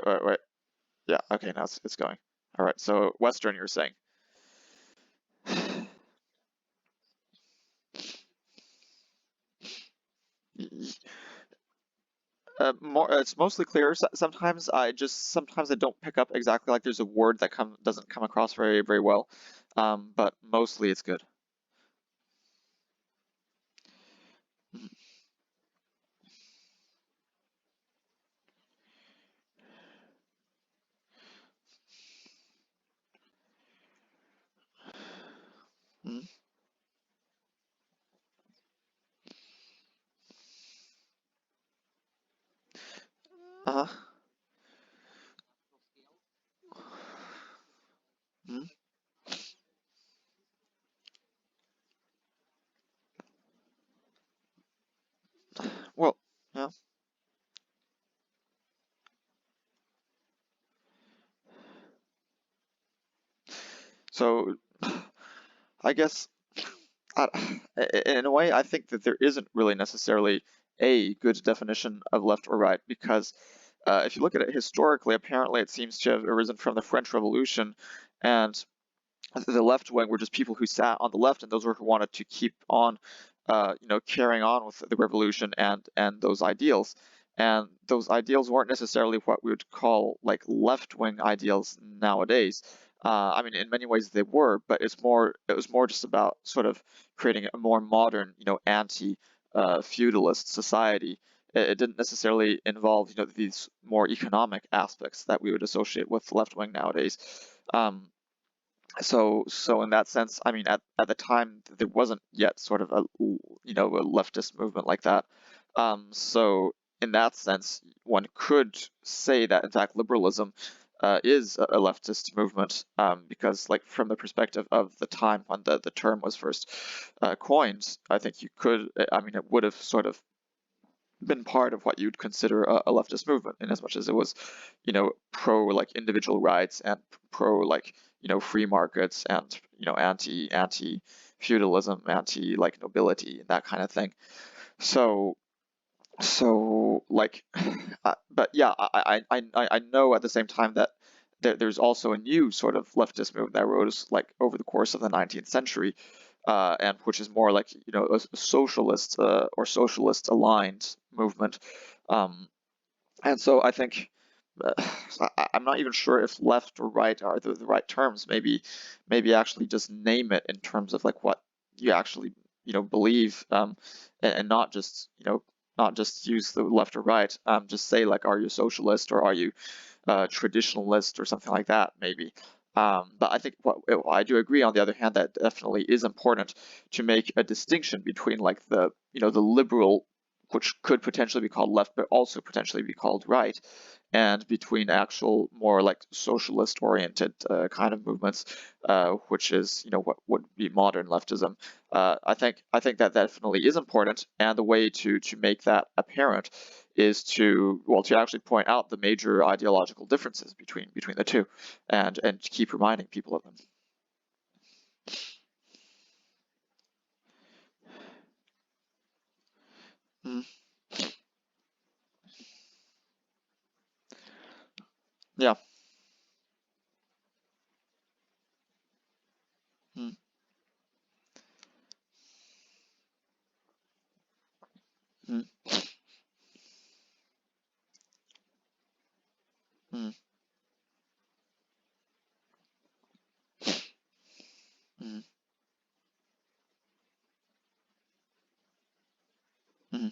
wait. Yeah, okay, now it's going. All right, so Western, you're saying. More, it's mostly clear. Sometimes I don't pick up exactly like there's a word that doesn't come across very well. But mostly it's good. Mhm. Mhm. Uh-huh. Mhm. Well, yeah. So I guess uh, in a way, I think that there isn't really necessarily a good definition of left or right because if you look at it historically, apparently it seems to have arisen from the French Revolution, and the left wing were just people who sat on the left, and those were who wanted to keep on, carrying on with the revolution and those ideals. And those ideals weren't necessarily what we would call like left wing ideals nowadays. I mean, in many ways they were, but it was more just about sort of creating a more modern, anti feudalist society. It didn't necessarily involve, these more economic aspects that we would associate with left wing nowadays. Um, so in that sense, I mean, at the time there wasn't yet sort of a leftist movement like that. So in that sense, one could say that in fact liberalism is a leftist movement, because like from the perspective of the time when the term was first coined, I think you could, I mean, it would have sort of been part of what you'd consider a leftist movement, in as much as it was, pro like individual rights and pro like free markets and anti feudalism, anti like nobility and that kind of thing. So like, but yeah, I know at the same time that there's also a new sort of leftist movement that rose like over the course of the 19th century, and which is more like a socialist or socialist aligned movement. Um, and so I think uh, I'm not even sure if left or right are the right terms. Maybe actually just name it in terms of like what you actually believe, and not just not just use the left or right. Just say like, are you socialist or are you traditionalist or something like that, maybe. But I think I do agree, on the other hand, that definitely is important to make a distinction between like the liberal, which could potentially be called left, but also potentially be called right, and between actual more like socialist oriented kind of movements, which is what would be modern leftism. I think that definitely is important, and the way to make that apparent is to actually point out the major ideological differences between the two, and keep reminding people of them. Mm, yeah. Mm, mm, mm, mm, mm,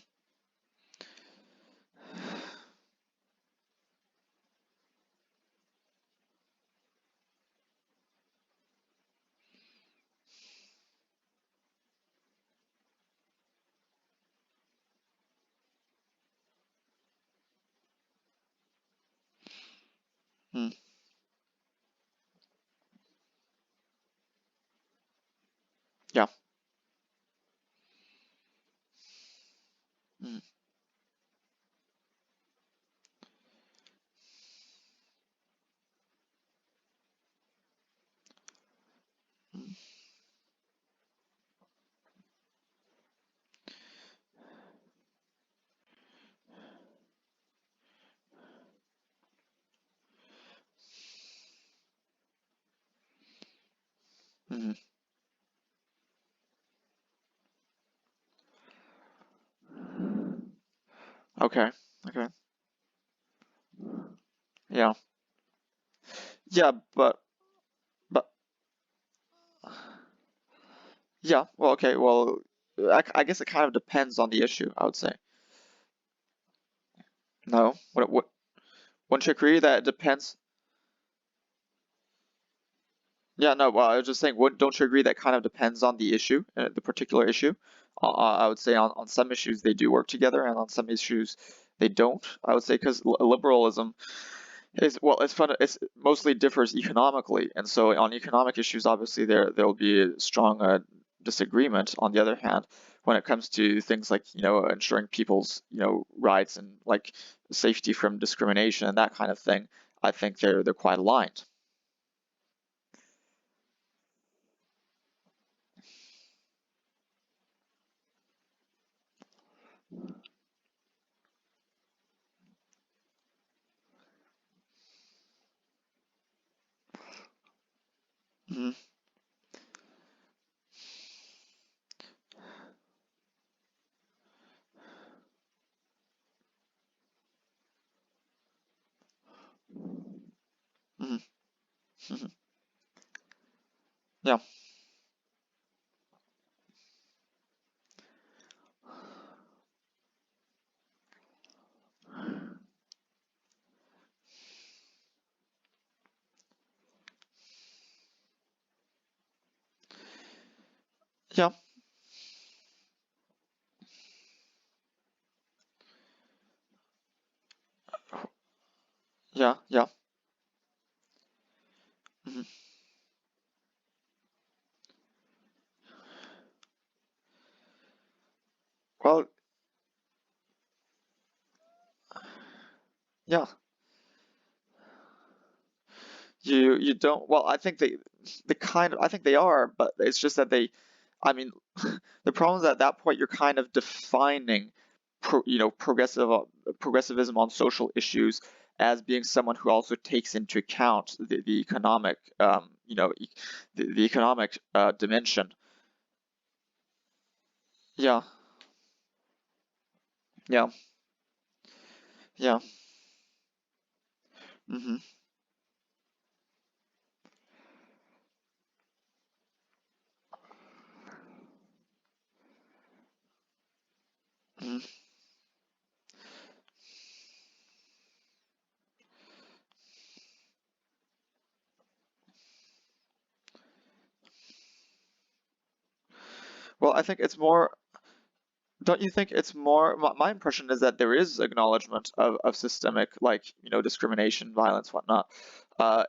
mm, yeah. Mm, mm, Okay. Okay. Yeah. Yeah, but yeah. Well, okay. Well, I guess it kind of depends on the issue, I would say. No. What wouldn't you agree that it depends? Yeah, no, well, I was just saying, don't you agree that kind of depends on the issue, the particular issue? I would say on some issues they do work together, and on some issues they don't. I would say because liberalism is, well, it's fun. It's mostly differs economically, and so on economic issues, obviously there'll be a strong disagreement. On the other hand, when it comes to things like ensuring people's rights and like safety from discrimination and that kind of thing, I think they're quite aligned. Hmm. Hmm. Hmm. Yeah. Yeah. Yeah. Yeah. Hmm. Well, yeah. You don't. Well, I think the kind of I think they are, but it's just that they. I mean, the problem is at that point you're kind of defining, progressivism on social issues as being someone who also takes into account the economic, the economic dimension. Yeah. Yeah. Yeah. Hmm. Hmm. Well, I think it's more. Don't you think it's more? My impression is that there is acknowledgement of systemic, like, discrimination, violence, whatnot.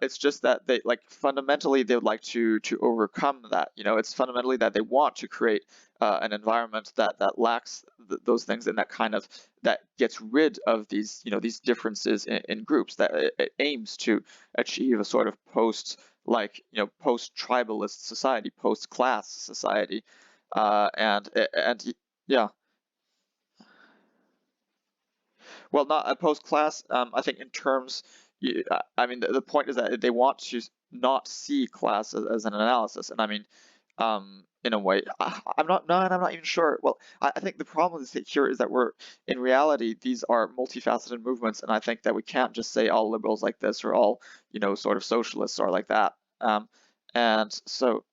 It's just that they like fundamentally they would like to overcome that. It's fundamentally that they want to create an environment that lacks those things and that kind of that gets rid of these these differences in groups. That it aims to achieve a sort of post tribalist society, post class society, and yeah. Well, not a post class. I think in terms, I mean, the point is that they want to not see class as an analysis, and I mean, in a way, I'm not. No, and I'm not even sure. Well, I think the problem is that here is that we're in reality these are multifaceted movements, and I think that we can't just say all liberals like this or all sort of socialists are like that. And so,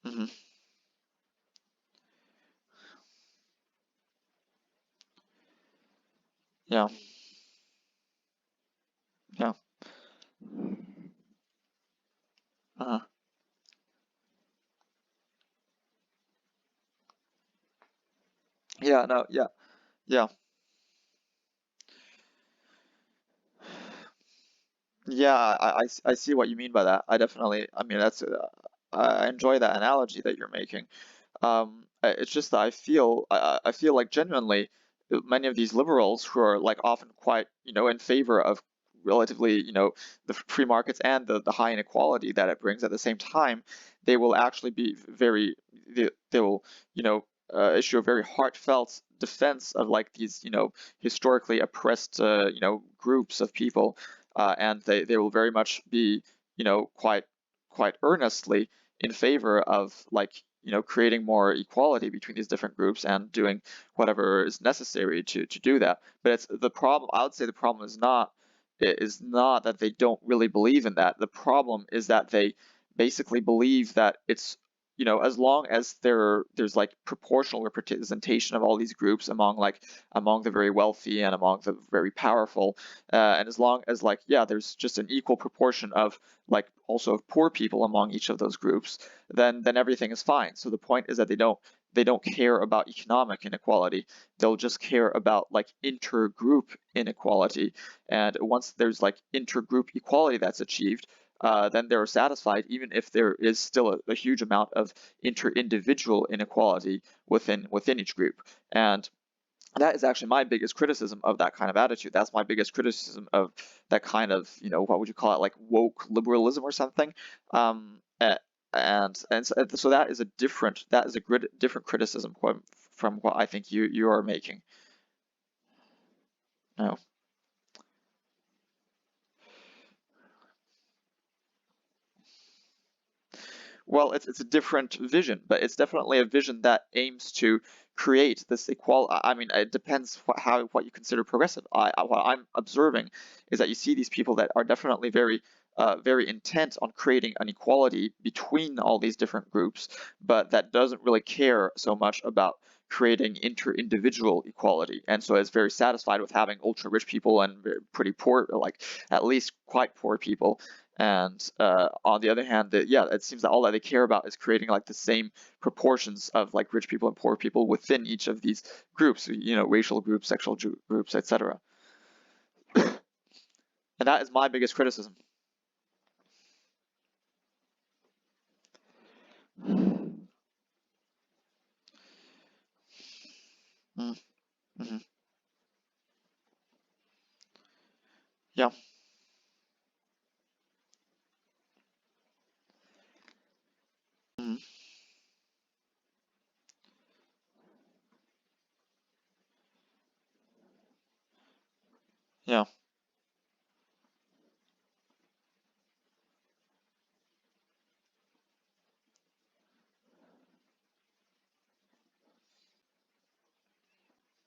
mhm, yeah, yeah, uh, yeah, no, yeah, yeah. Yeah, I see what you mean by that. I definitely, I mean, I enjoy that analogy that you're making. It's just that I feel like genuinely many of these liberals who are like often quite, in favor of relatively, the free markets and the high inequality that it brings at the same time, they will actually be they will, issue a very heartfelt defense of like these, historically oppressed, groups of people, and they will very much be, quite earnestly in favor of like creating more equality between these different groups and doing whatever is necessary to do that. But it's the problem. I would say the problem is not that they don't really believe in that. The problem is that they basically believe that it's as long as there's like proportional representation of all these groups among the very wealthy and among the very powerful, and as long as there's just an equal proportion of also of poor people among each of those groups, then everything is fine. So the point is that they don't care about economic inequality. They'll just care about intergroup inequality. And once there's intergroup equality that's achieved, then they're satisfied, even if there is still a huge amount of inter-individual inequality within each group. And that is actually my biggest criticism of that kind of attitude. That's my biggest criticism of that kind of, what would you call it, like woke liberalism or something. And so that is a different criticism from what I think you are making. No. Well, it's a different vision, but it's definitely a vision that aims to create this equality. I mean, it depends what you consider progressive. What I'm observing is that you see these people that are definitely very intent on creating an equality between all these different groups, but that doesn't really care so much about creating inter-individual equality, and so is very satisfied with having ultra rich people and pretty poor, like at least quite poor people. And on the other hand, it seems that all that they care about is creating the same proportions of rich people and poor people within each of these groups, racial groups, sexual groups, etc. And that is my biggest criticism. Mm, mhm, yeah. Mhm, yeah.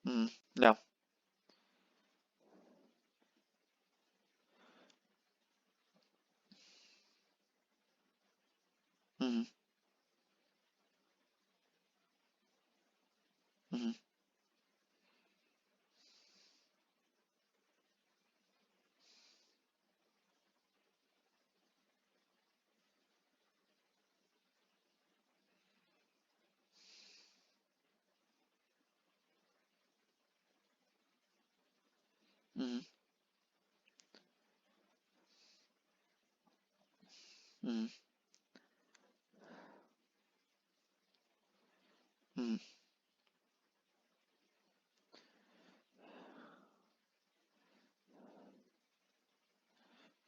Mhm, yeah. Mhm, mhm, mhm, mhm, mhm,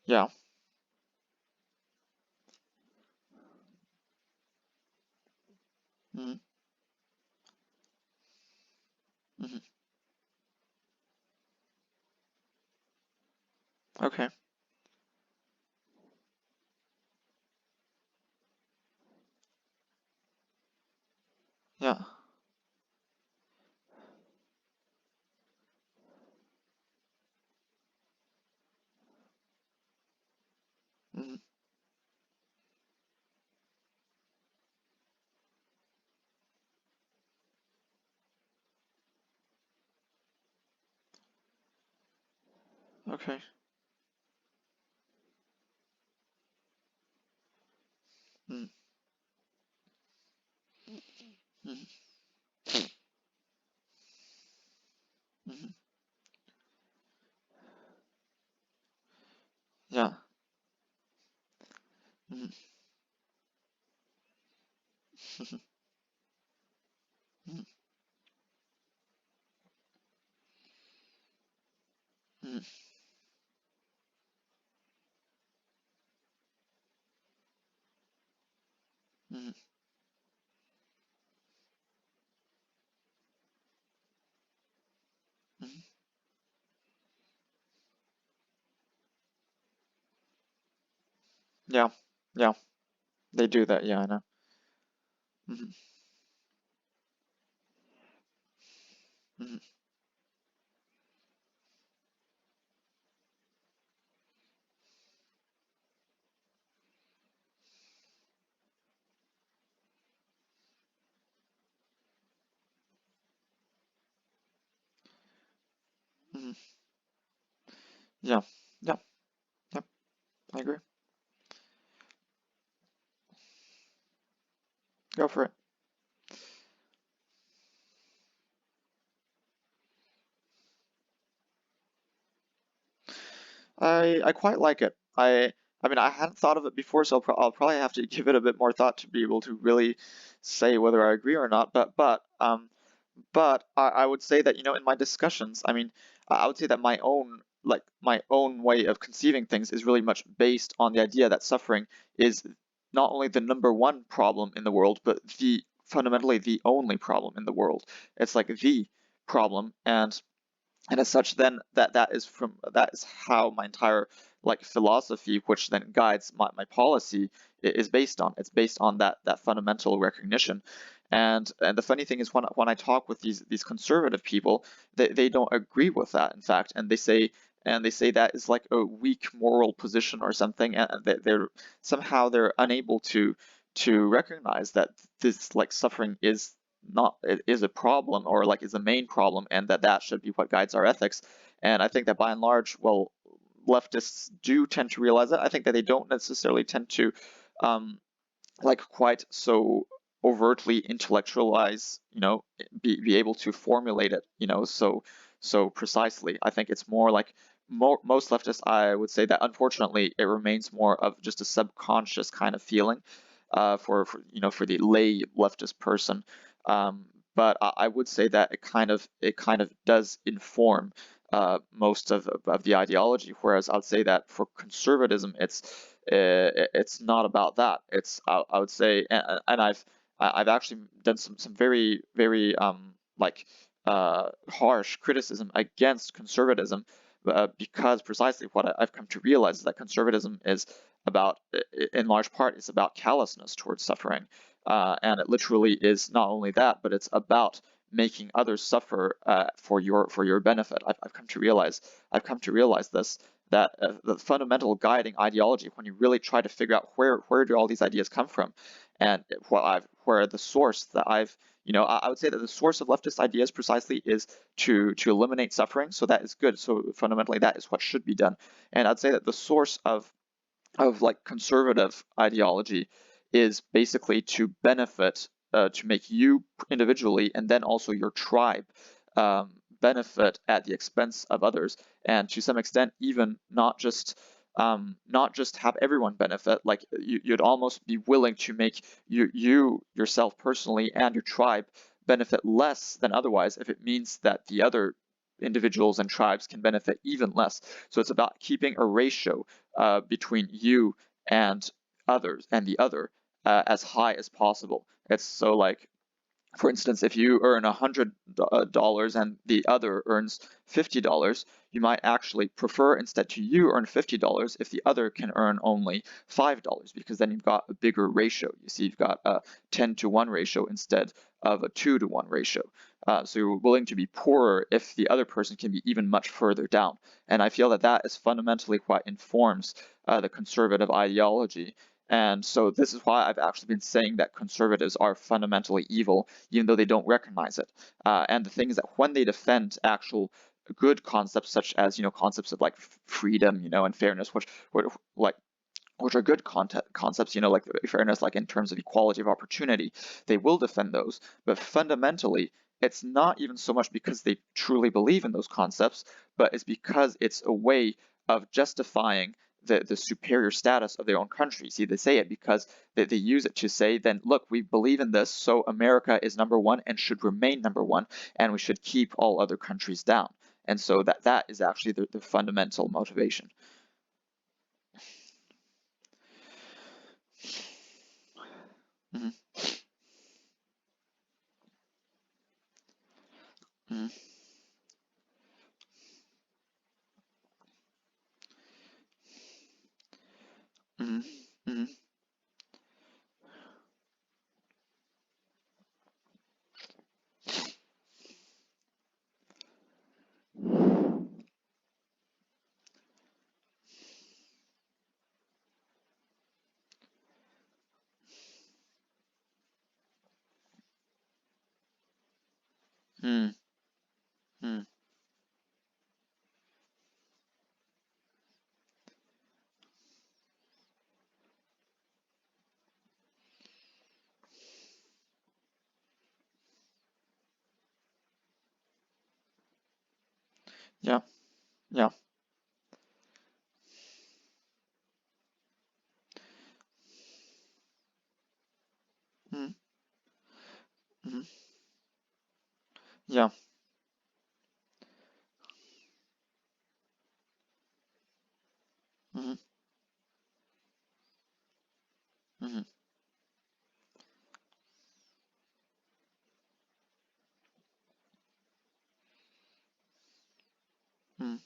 yeah. Mhm, mhm, okay. Yeah. Mhm, okay. Mhm, mhm, mhm, yeah. Mhm, mhm, mhm, mhm, mhm, mhm. Yeah. Yeah. They do that. Yeah, I know. mhm, mhm, mhm. Yeah, yeah, yeah, I agree. Go for it. I quite like it. I mean, I hadn't thought of it before, so I'll probably have to give it a bit more thought to be able to really say whether I agree or not. But I would say that, in my discussions, I mean, I would say that my own way of conceiving things is really much based on the idea that suffering is not only the number one problem in the world, but the fundamentally the only problem in the world. It's like the problem, and as such, then that is how my entire like philosophy, which then guides my policy, is based on. It's based on that fundamental recognition. And the funny thing is, when I talk with these conservative people, they don't agree with that, in fact, and they say that is like a weak moral position or something, and they're somehow they're unable to recognize that this like suffering is not it is a problem, or like is a main problem, and that should be what guides our ethics. And I think that by and large, well, leftists do tend to realize that. I think that they don't necessarily tend to um, like quite so overtly intellectualize, be able to formulate it, so precisely. I think it's more like most leftists, I would say that unfortunately it remains more of just a subconscious kind of feeling for the lay leftist person. Um, but I would say that it kind of does inform most of the ideology, whereas I'd say that for conservatism, it's not about that. I would say, and I've actually done some very very like harsh criticism against conservatism, because precisely what I've come to realize is that conservatism is about, in large part, is about callousness towards suffering, and it literally is not only that, but it's about making others suffer for your benefit. I've come to realize this, that the fundamental guiding ideology, when you really try to figure out where do all these ideas come from, and where the source that I would say that the source of leftist ideas precisely is to eliminate suffering. So that is good. So fundamentally, that is what should be done. And I'd say that the source of like conservative ideology is basically to benefit, to make you individually and then also your tribe benefit at the expense of others, and to some extent even not just have everyone benefit. Like you'd almost be willing to make you yourself personally and your tribe benefit less than otherwise if it means that the other individuals and tribes can benefit even less. So it's about keeping a ratio between you and others and the other as high as possible. It's so like, for instance, if you earn $100 and the other earns $50, you might actually prefer instead to you earn $50 if the other can earn only $5, because then you've got a bigger ratio. You see, you've got a 10-to-1 ratio instead of a 2-to-1 ratio. So you're willing to be poorer if the other person can be even much further down. And I feel that that is fundamentally what informs the conservative ideology. And so this is why I've actually been saying that conservatives are fundamentally evil, even though they don't recognize it. And the thing is that when they defend actual good concepts, such as concepts of like freedom, and fairness, which are good concepts, like fairness, like in terms of equality of opportunity, they will defend those. But fundamentally, it's not even so much because they truly believe in those concepts, but it's because it's a way of justifying the superior status of their own country. See, they say it because they use it to say, then look, we believe in this, so America is number one and should remain number one, and we should keep all other countries down. And so that is actually the fundamental motivation. Mhm, mhm, mhm, mhm. mm, mm, yeah, yeah, mm, mm, yeah, mm, mm, mm,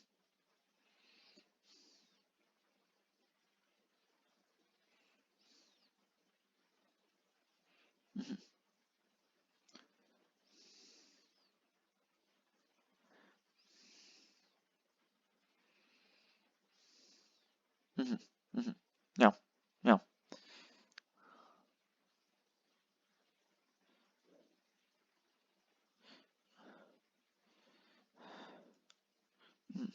mm, mm, mm, yeah, yeah, mm,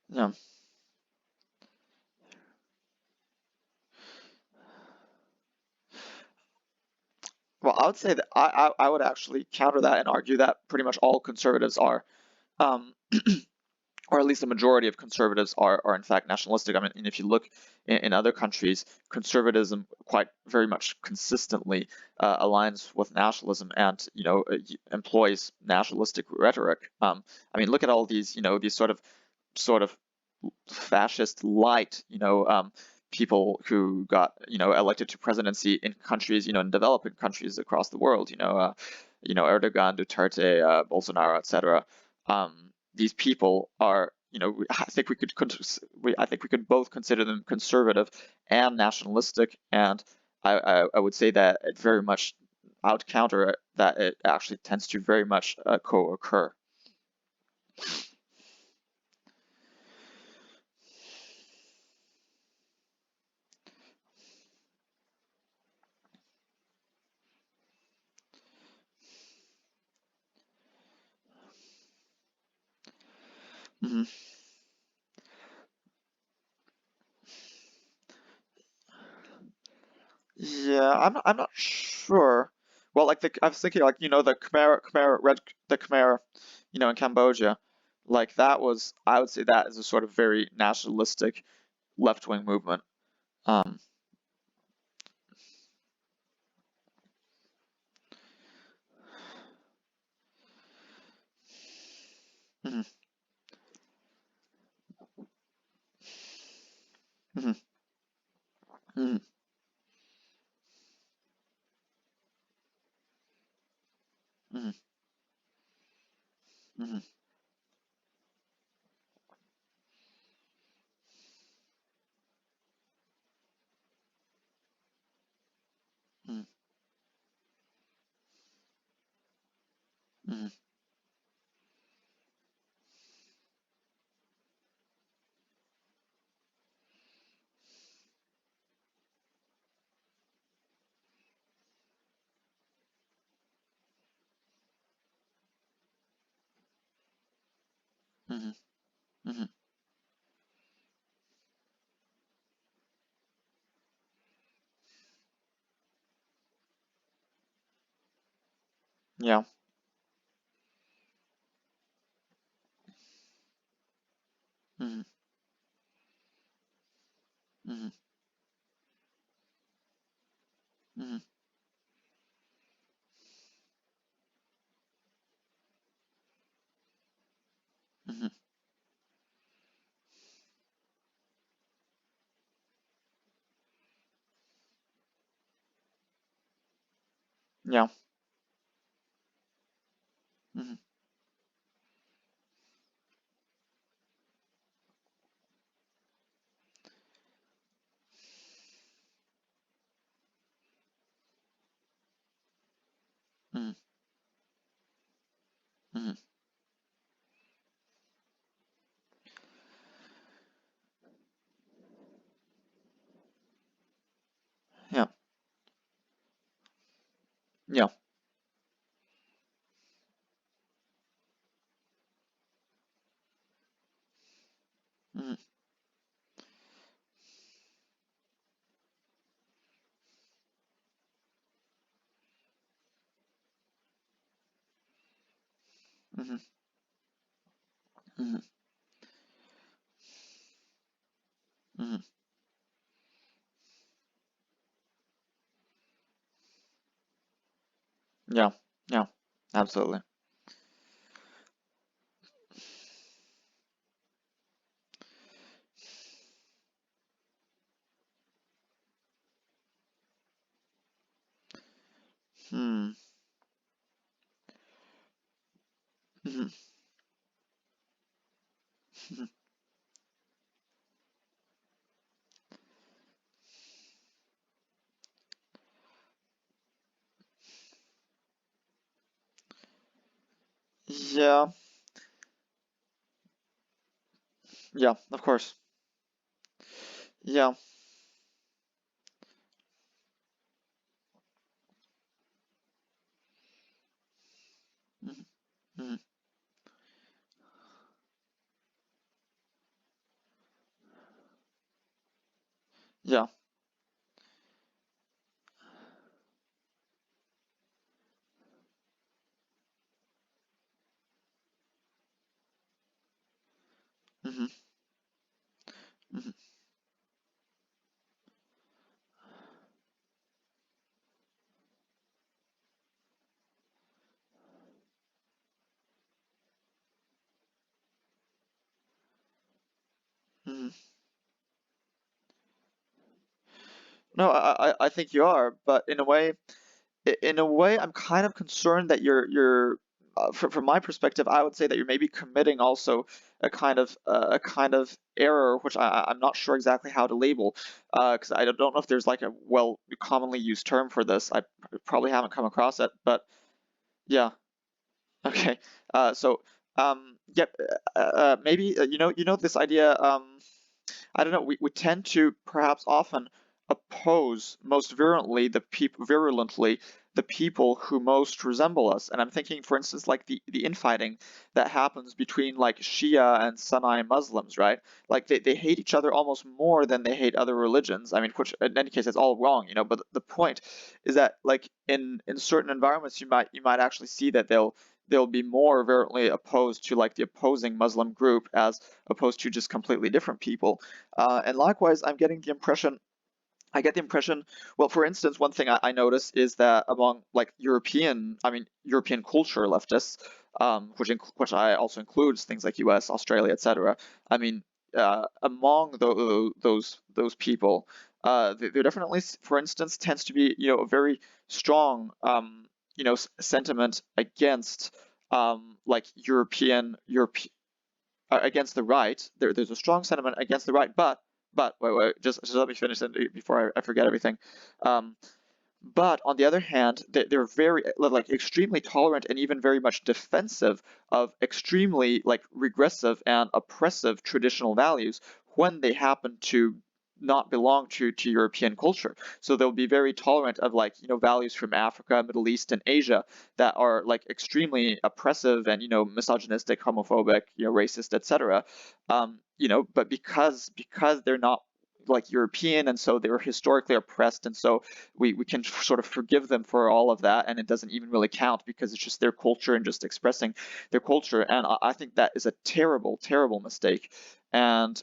yeah. Well, I would say that I would actually counter that and argue that pretty much all conservatives are, um, or at least the majority of conservatives are in fact nationalistic. I mean, and if you look in other countries, conservatism quite very much consistently aligns with nationalism and employs nationalistic rhetoric. I mean, look at all these these sort of fascist light, people who got, elected to presidency in countries, in developing countries across the world, Erdogan, Duterte, Bolsonaro, etc. These people are, I think we could both consider them conservative and nationalistic, and I would say that it very much out counter it, that it actually tends to very much co-occur. Hmm. Yeah, I'm not sure. Well, like I was thinking, like the Khmer, in Cambodia, like that was, I would say that is a sort of very nationalistic left wing movement. Um, mhm, mhm, mhm, mhm, mhm, mhm, mhm, mhm, mhm. Yeah. Mhm, mhm, mhm, mhm. Yeah. Mhm, mhm, mhm. Yeah. Hmm. Hmm. Hmm. Hmm. Yeah. Yeah. Absolutely. Hmm. Hmm. Hmm. Yeah. Yeah. Of course. Yeah. Hmm. Hmm. Yeah. Hmm. Hmm. Hmm. No, I think you are, but in a way, I'm kind of concerned that from my perspective, I would say that you're maybe committing also a kind of error, which I'm not sure exactly how to label, because I don't know if there's like a well commonly used term for this. I probably haven't come across it, but yeah, okay. So yep, maybe you know this idea. I don't know, we tend to perhaps often oppose most virulently the people who most resemble us. And I'm thinking, for instance, like the infighting that happens between like Shia and Sunni Muslims, right? Like they hate each other almost more than they hate other religions. I mean, which in any case, it's all wrong, but the point is that like in certain environments, you might actually see that they'll be more virulently opposed to like the opposing Muslim group as opposed to just completely different people. And likewise, I get the impression, well, for instance, one thing I notice is that among like European culture leftists, which I also includes things like U.S., Australia, etc. I mean, among those people, there definitely, for instance, tends to be a very strong sentiment against like against the right. There's a strong sentiment against the right, but wait, just let me finish it before I forget everything. Um, but on the other hand, they're very like extremely tolerant and even very much defensive of extremely like regressive and oppressive traditional values when they happen to not belong to European culture. So they'll be very tolerant of like values from Africa, Middle East, and Asia that are like extremely oppressive and misogynistic, homophobic, racist, etc. But because they're not like European, and so they were historically oppressed, and so we can sort of forgive them for all of that, and it doesn't even really count because it's just their culture and just expressing their culture. And I think that is a terrible, terrible mistake. And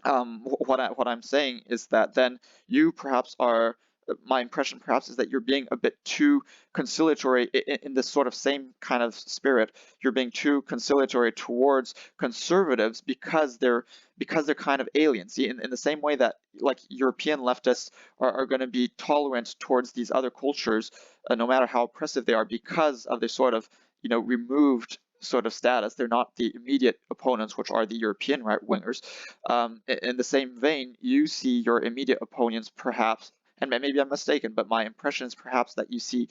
what I'm saying is that then you perhaps are my impression perhaps is that you're being a bit too conciliatory in this sort of same kind of spirit. You're being too conciliatory towards conservatives because they're kind of aliens. See, in the same way that like European leftists are going to be tolerant towards these other cultures, no matter how oppressive they are, because of their sort of removed sort of status. They're not the immediate opponents, which are the European right wingers. In the same vein, you see your immediate opponents perhaps, and maybe I'm mistaken, but my impression is perhaps that you see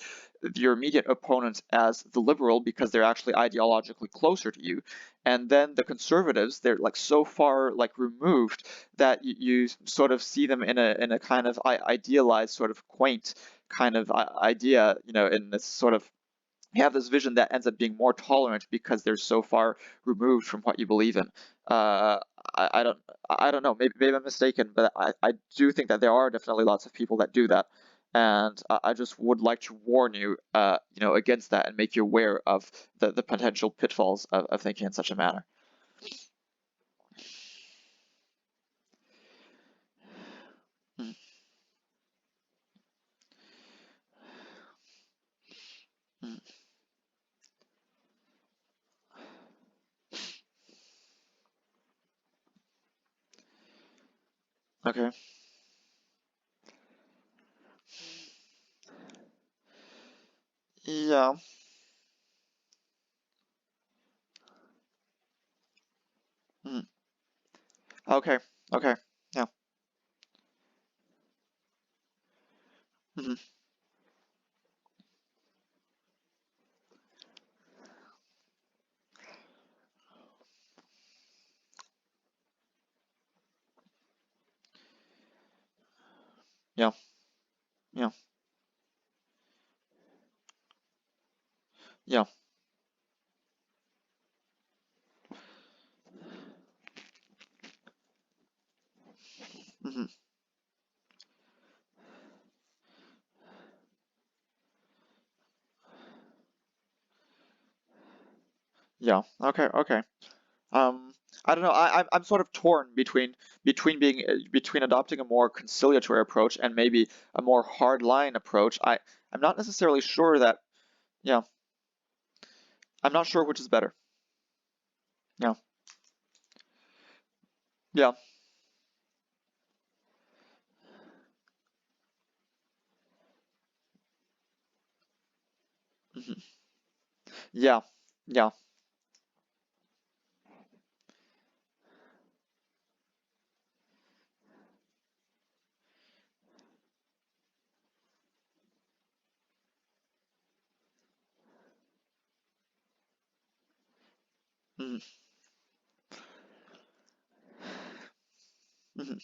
your immediate opponents as the liberal because they're actually ideologically closer to you, and then the conservatives, they're like so far like removed that you sort of see them in a kind of idealized, sort of quaint kind of idea, in this sort of you have this vision that ends up being more tolerant because they're so far removed from what you believe in. Uh, I don't I don't know. Maybe I'm mistaken, but I do think that there are definitely lots of people that do that, and I just would like to warn you, against that and make you aware of the potential pitfalls of thinking in such a manner. Mm, mm, okay. Yeah. Mm, okay. Okay. Yeah. Mhm, yeah. Yeah. Yeah. Mhm, yeah. Okay. Okay. Um, I don't know. I'm sort of torn between adopting a more conciliatory approach and maybe a more hardline approach. I'm not necessarily sure that. Yeah, I'm not sure which is better. Yeah, yeah, mhm, yeah, yeah, mhm, mhm,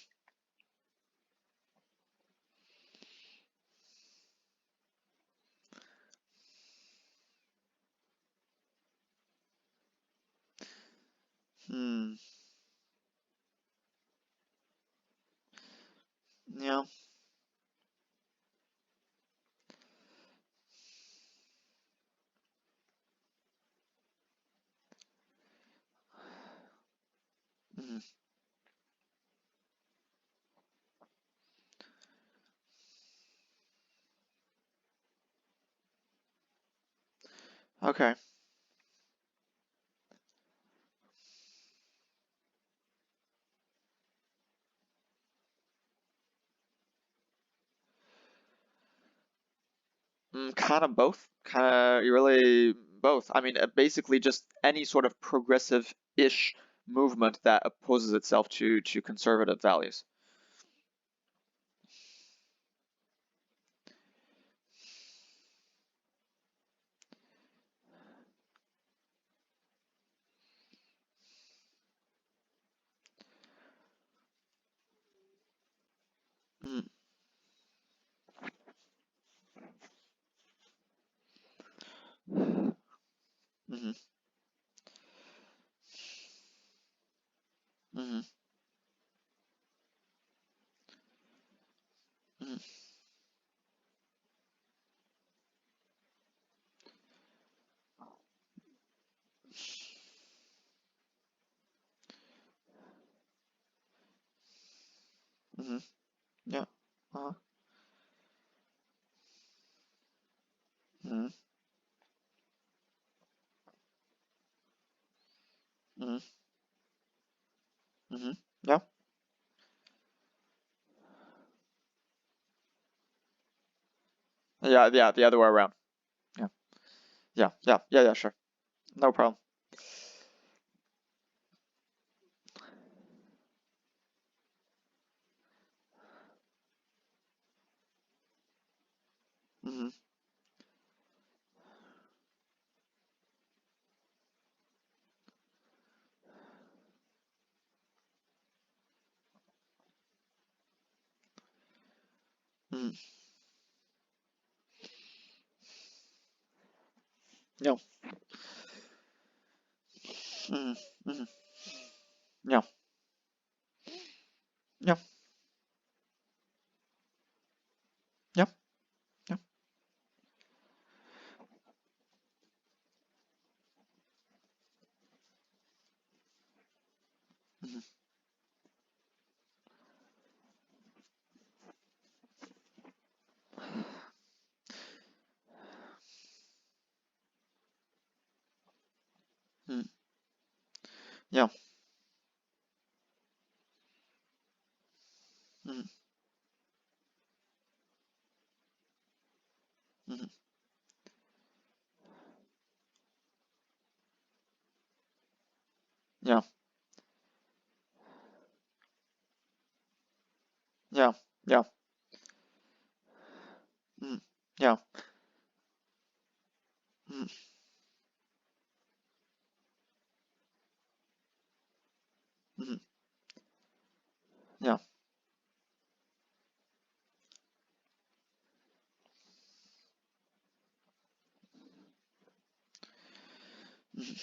hmm, yeah, mhm, okay, kind of both. Kind of really both. I mean, basically just any sort of progressive-ish movement that opposes itself to conservative values. Mhm, mhm, mhm, mhm, mhm. Yeah. Uh-huh. Mhm. Mhm. Mhm. Yeah. Yeah. Yeah. The other way around. Yeah. Yeah. Yeah. Yeah. Yeah. Sure. No problem. Mhm. Mhm. Yeah. Hmm. Hmm. Yeah. Yeah. Yeah. Yeah. Hmm. Hmm. Yeah. Hmm. Hmm. Yeah. Yeah. Yeah. Hmm. Yeah. Hmm. Hmm. Yeah. Hmm.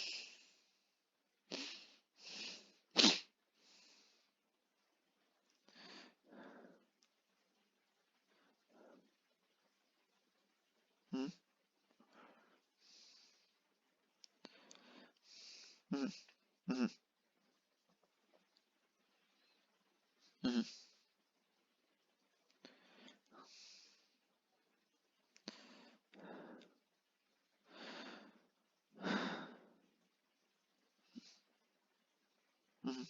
Hmm. Hmm. Hmm. Hmm. Hmm.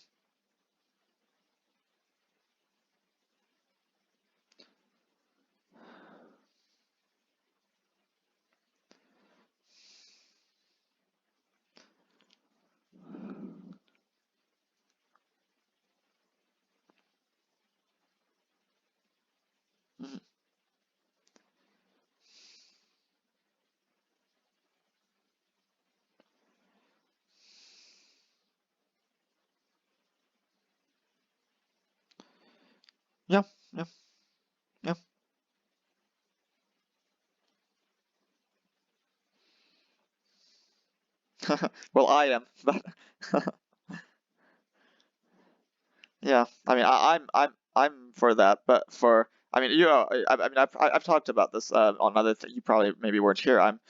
Hmm. Yeah. Yeah. Yeah. Well, I am, but yeah. I mean, I'm for that, but for I mean, I mean, I've talked about this on other you probably maybe weren't here. I'm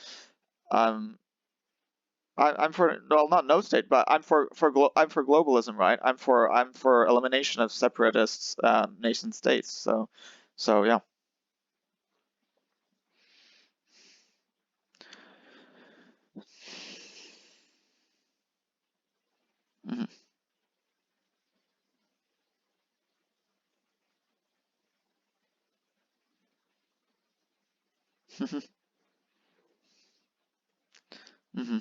I'm for well, not no state, but I'm for globalism, right? I'm for elimination of separatists, nation states. So yeah. Hmm. Hmm.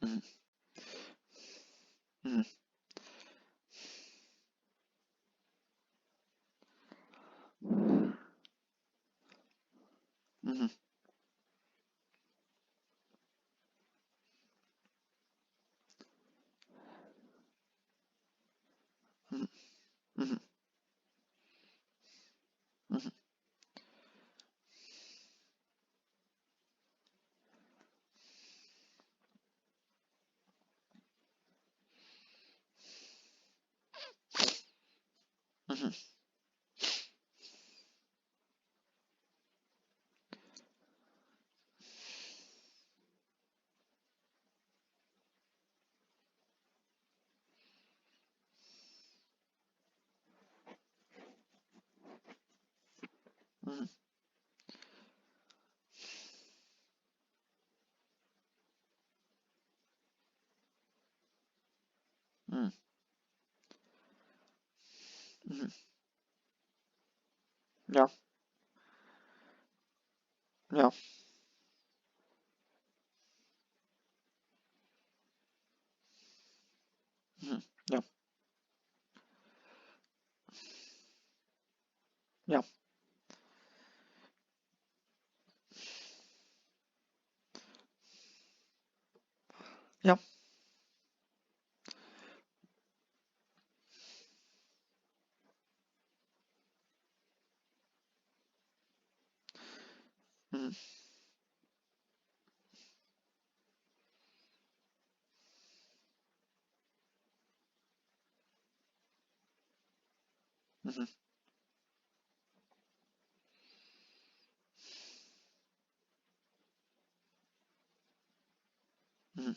Hmm. Hmm. Hmm. Hmm. Hmm. Hmm. Hmm. Hmm. Hmm. Hmm. Yeah. Yeah. Hmm. Yeah. Yeah. Yeah. Hmm. Hmm.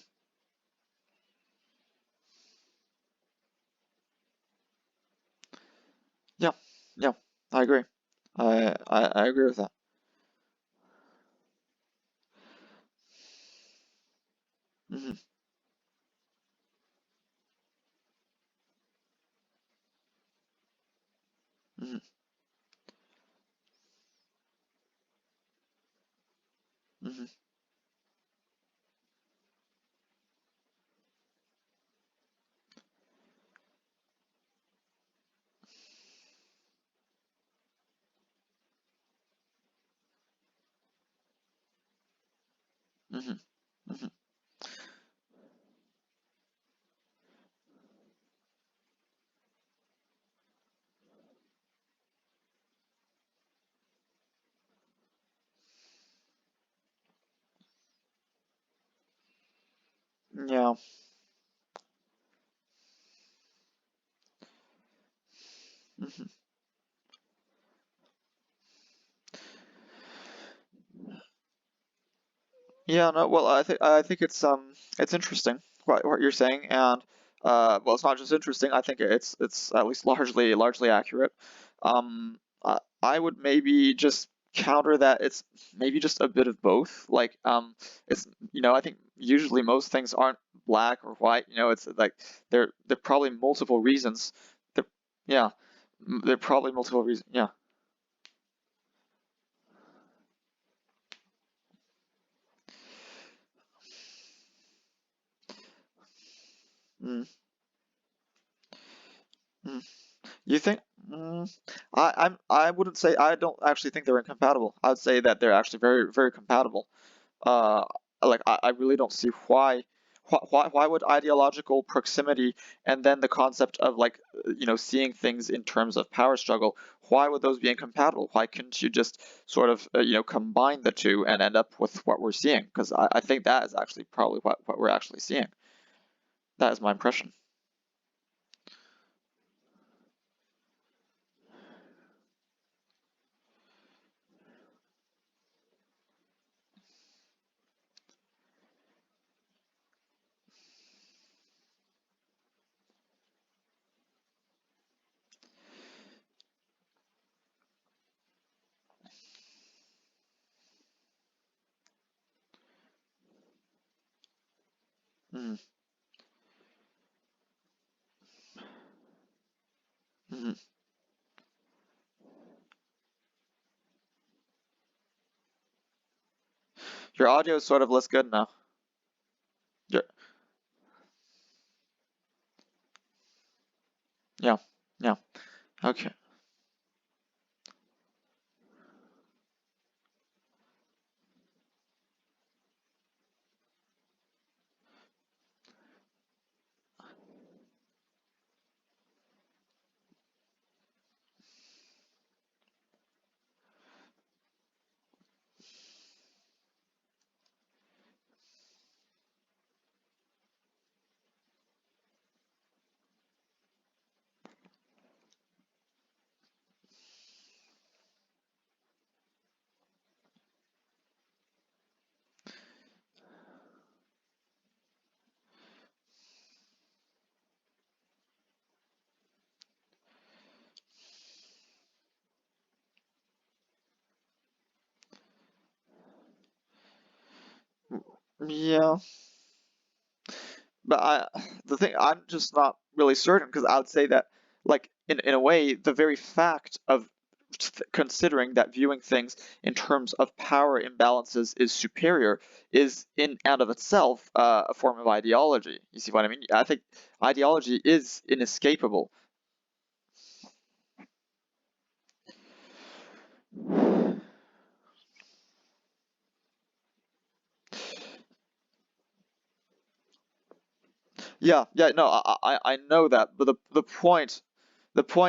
Yeah, yeah, I agree. I agree with that. Hmm. Hmm. Hmm. Hmm. Hmm. Yeah. Hmm. Yeah, no, well, I think it's interesting what you're saying, and well, it's not just interesting. I think it's at least largely accurate. I would maybe just counter that it's maybe just a bit of both. Like, it's I think usually most things aren't black or white. It's like there are probably multiple reasons. There, yeah, there are probably multiple reasons. Yeah. Mm, mm. You think? I wouldn't say I don't actually think they're incompatible. I would say that they're actually very compatible. Uh, like I really don't see why would ideological proximity and then the concept of like seeing things in terms of power struggle, why would those be incompatible? Why couldn't you just sort of combine the two and end up with what we're seeing? Because I think that is actually probably what we're actually seeing. That is my impression. Hmm. Hmm. Your audio is sort of less good now. Yeah, yeah, yeah. Okay. Yeah, but the thing, I'm just not really certain because I would say that, like, in a way, the very fact of considering that viewing things in terms of power imbalances is superior is in and of itself a form of ideology. You see what I mean? I think ideology is inescapable. Yeah, yeah, no, I know that, but the point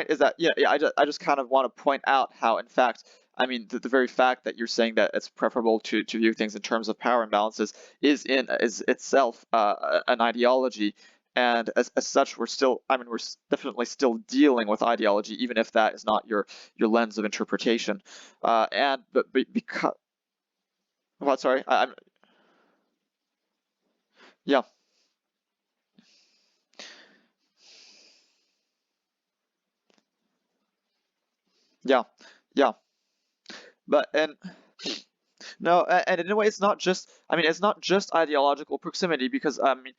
is that yeah, I just kind of want to point out how, in fact, I mean, the very fact that you're saying that it's preferable to view things in terms of power imbalances is itself an ideology, and as such, we're definitely still dealing with ideology, even if that is not your lens of interpretation. And but because what? Sorry, I'm yeah, yeah, yeah. But and no, and in a way, it's not just. I mean, it's not just ideological proximity because I mean,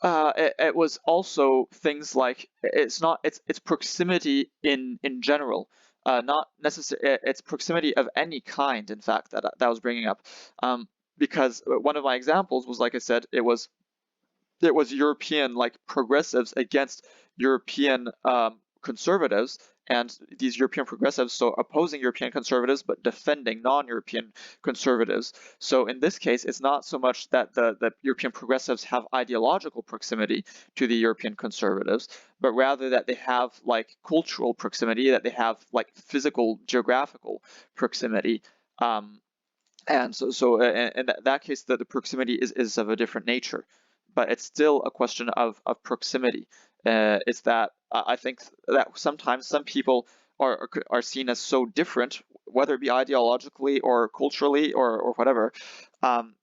it was also things like it's proximity in general, not necessarily it's proximity of any kind. In fact, that I was bringing up, because one of my examples was, like I said, it was European like progressives against European conservatives, and these European progressives so opposing European conservatives but defending non-European conservatives. So in this case, it's not so much that the European progressives have ideological proximity to the European conservatives, but rather that they have like cultural proximity, that they have like physical geographical proximity. Um, and in that case, the proximity is of a different nature, but it's still a question of proximity. It's that I think that sometimes some people are seen as so different, whether it be ideologically or culturally or whatever.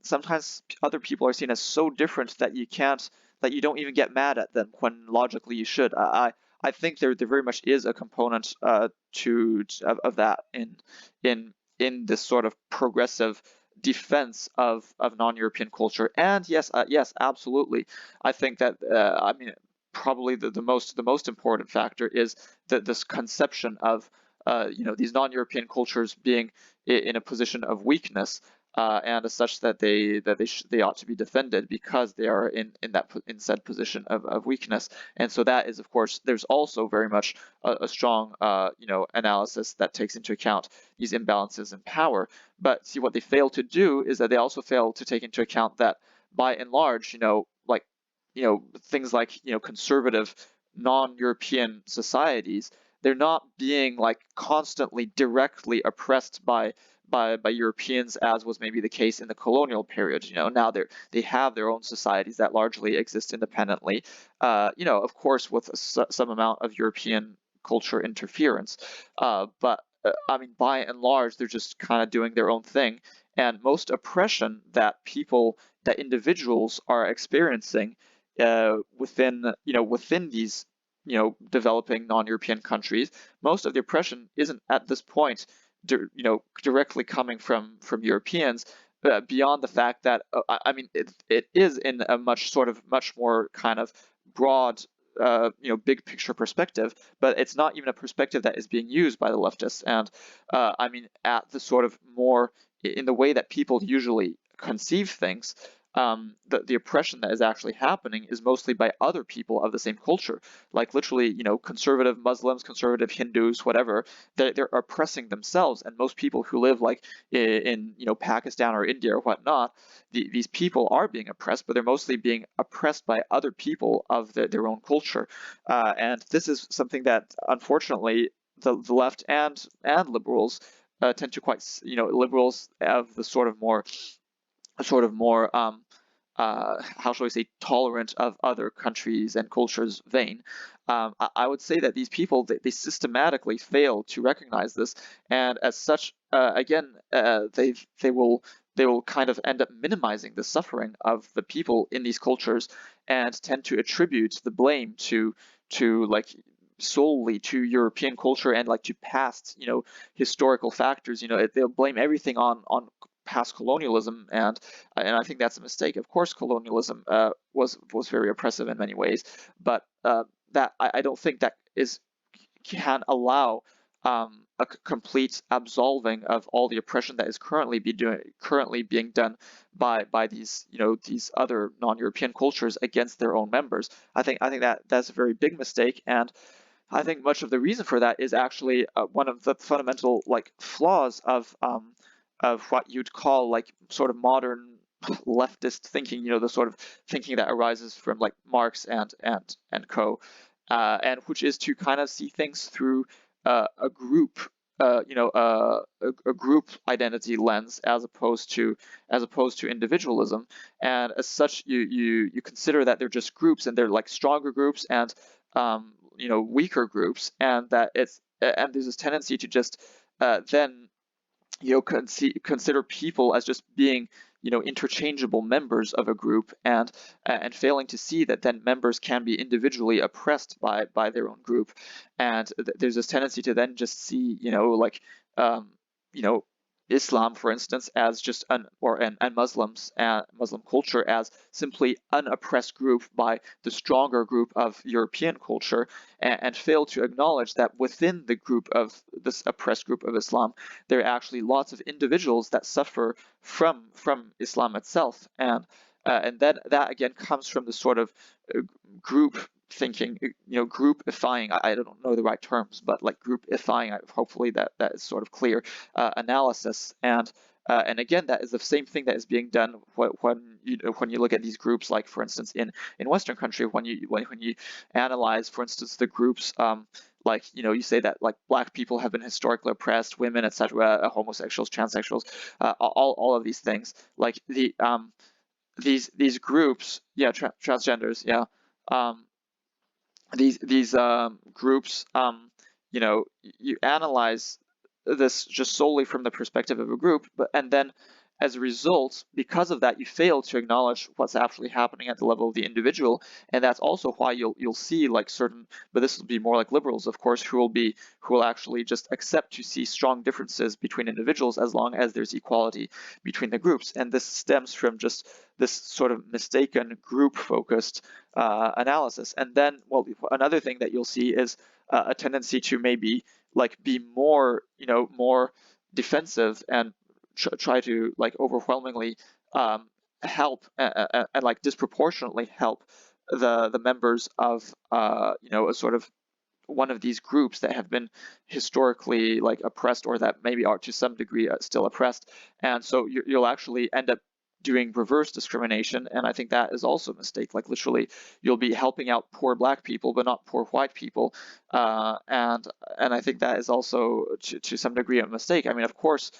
Sometimes other people are seen as so different that you don't even get mad at them when logically you should. I think there very much is a component of that in this sort of progressive defense of non-European culture. And yes, absolutely. I think that I mean probably the most important factor is that this conception of these non-European cultures being in a position of weakness, and as such that they ought to be defended because they are in said position of weakness. And so that is, of course, there's also very much a strong analysis that takes into account these imbalances in power. But see, what they fail to do is that they also fail to take into account that by and large, things like conservative non-European societies, they're not being like constantly directly oppressed by Europeans, as was maybe the case in the colonial period. Now they have their own societies that largely exist independently. Of course, with some amount of European culture interference, but I mean, by and large, they're just kind of doing their own thing. And most oppression that individuals are experiencing within these developing non-European countries, most of the oppression isn't at this point directly coming from Europeans, beyond the fact that I mean it is in a much more kind of broad big picture perspective, but it's not even a perspective that is being used by the leftists. And I mean, at the sort of more in the way that people usually conceive things, the oppression that is actually happening is mostly by other people of the same culture, like literally, conservative Muslims, conservative Hindus, whatever. They're oppressing themselves, and most people who live like in Pakistan or India or whatnot, these people are being oppressed, but they're mostly being oppressed by other people of their own culture. And this is something that unfortunately the left and liberals tend to liberals have the sort of more how shall we say, tolerant of other countries and cultures vein. I would say that these people they systematically fail to recognize this, and as such, again, they will kind of end up minimizing the suffering of the people in these cultures, and tend to attribute the blame to like solely to European culture and like to past historical factors. They'll blame everything on past colonialism, and I think that's a mistake. Of course, colonialism was very oppressive in many ways, but that I don't think that is can allow a complete absolving of all the oppression that is currently being done by these other non-European cultures against their own members. I think that that's a very big mistake, and I think much of the reason for that is actually one of the fundamental like flaws of what you'd call like sort of modern leftist thinking, the sort of thinking that arises from like Marx and co, and which is to kind of see things through a group a group identity lens as opposed to individualism, and as such you consider that they're just groups, and they're like stronger groups and weaker groups, and that it's and there's this tendency to just then consider people as just being interchangeable members of a group, and failing to see that then members can be individually oppressed by their own group. And there's this tendency to then just see like you know Islam, for instance, as just and Muslims and Muslim culture as simply an oppressed group by the stronger group of European culture, and fail to acknowledge that within the group of this oppressed group of Islam, there are actually lots of individuals that suffer from Islam itself, and then that again comes from the sort of uh, group thinking, groupifying. I don't know the right terms, but like groupifying. Hopefully that is sort of clear analysis, and again, that is the same thing that is being done when you look at these groups, like for instance in Western country, when you analyze, for instance, the groups. Like you say that like black people have been historically oppressed, women, etc., homosexuals, transsexuals, all of these things, like these groups, yeah, transgenders, yeah, um, these groups, you analyze this just solely from the perspective of a group, but and then as a result, because of that, you fail to acknowledge what's actually happening at the level of the individual, and that's also why you'll see like certain, but this will be more like liberals, of course, who will actually just accept to see strong differences between individuals as long as there's equality between the groups, and this stems from just this sort of mistaken group-focused analysis. And then, well, another thing that you'll see is a tendency to maybe like be more, more defensive and try to like overwhelmingly help and like disproportionately help the members of a sort of one of these groups that have been historically like oppressed, or that maybe are to some degree still oppressed, and so you'll actually end up doing reverse discrimination, and I think that is also a mistake. Like literally, you'll be helping out poor black people but not poor white people, and I think that is also to some degree a mistake. I mean, of course,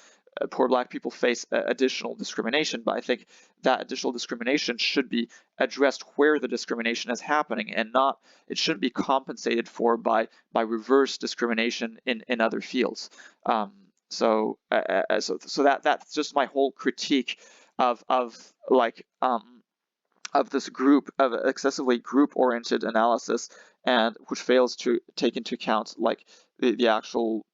poor black people face additional discrimination, but I think that additional discrimination should be addressed where the discrimination is happening, and not it shouldn't be compensated for by reverse discrimination in other fields. So that's just my whole critique of like of this group of excessively group oriented analysis, and which fails to take into account like the actual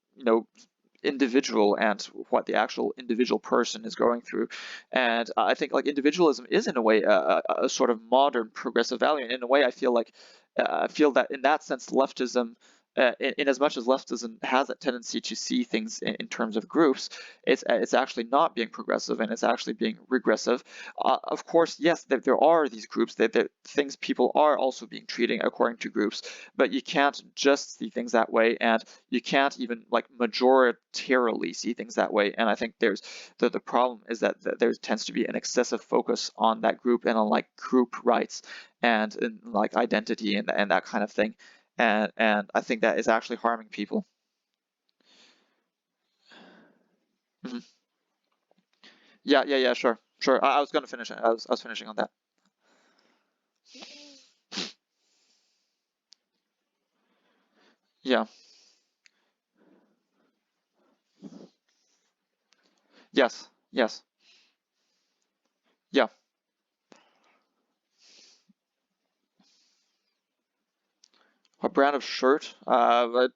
individual and what the actual individual person is going through. And I think like individualism is in a way a sort of modern progressive value, and in a way I feel that in that sense leftism, in as much as leftism has a tendency to see things in terms of groups, it's actually not being progressive, and it's actually being regressive. Of course, yes, there are these groups that things people are also being treated according to groups, but you can't just see things that way, and you can't even like majoritarily see things that way. And I think there's the problem is that there tends to be an excessive focus on that group and on like group rights and like identity and that kind of thing, and I think that is actually harming people. Mhm. Yeah, yeah, yeah, sure, sure. I was going to finish it. I was finishing on that. Yeah. Yes. Yes. Yeah. What brand of shirt? But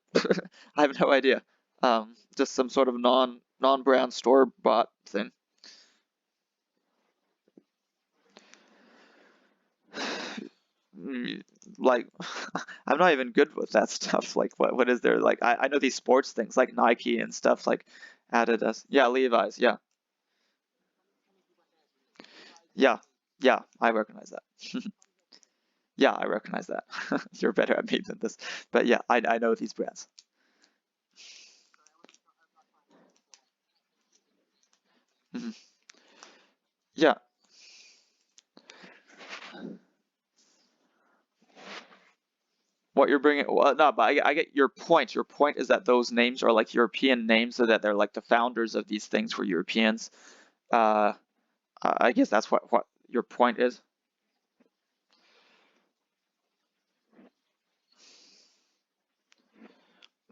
I have no idea. Just some sort of non-brand store bought thing. Mm, like I'm not even good with that stuff. Like what is there? Like I know these sports things like Nike and stuff like Adidas. Yeah, Levi's. Yeah. Yeah. Yeah, I recognize that. Yeah, I recognize that. You're better at me than this. But yeah, I know these brands. Mhm. Yeah. what you're bringing. Well, no, but I get your point. Your point is that those names are like European names, so that they're like the founders of these things were Europeans. Uh, I guess that's what your point is.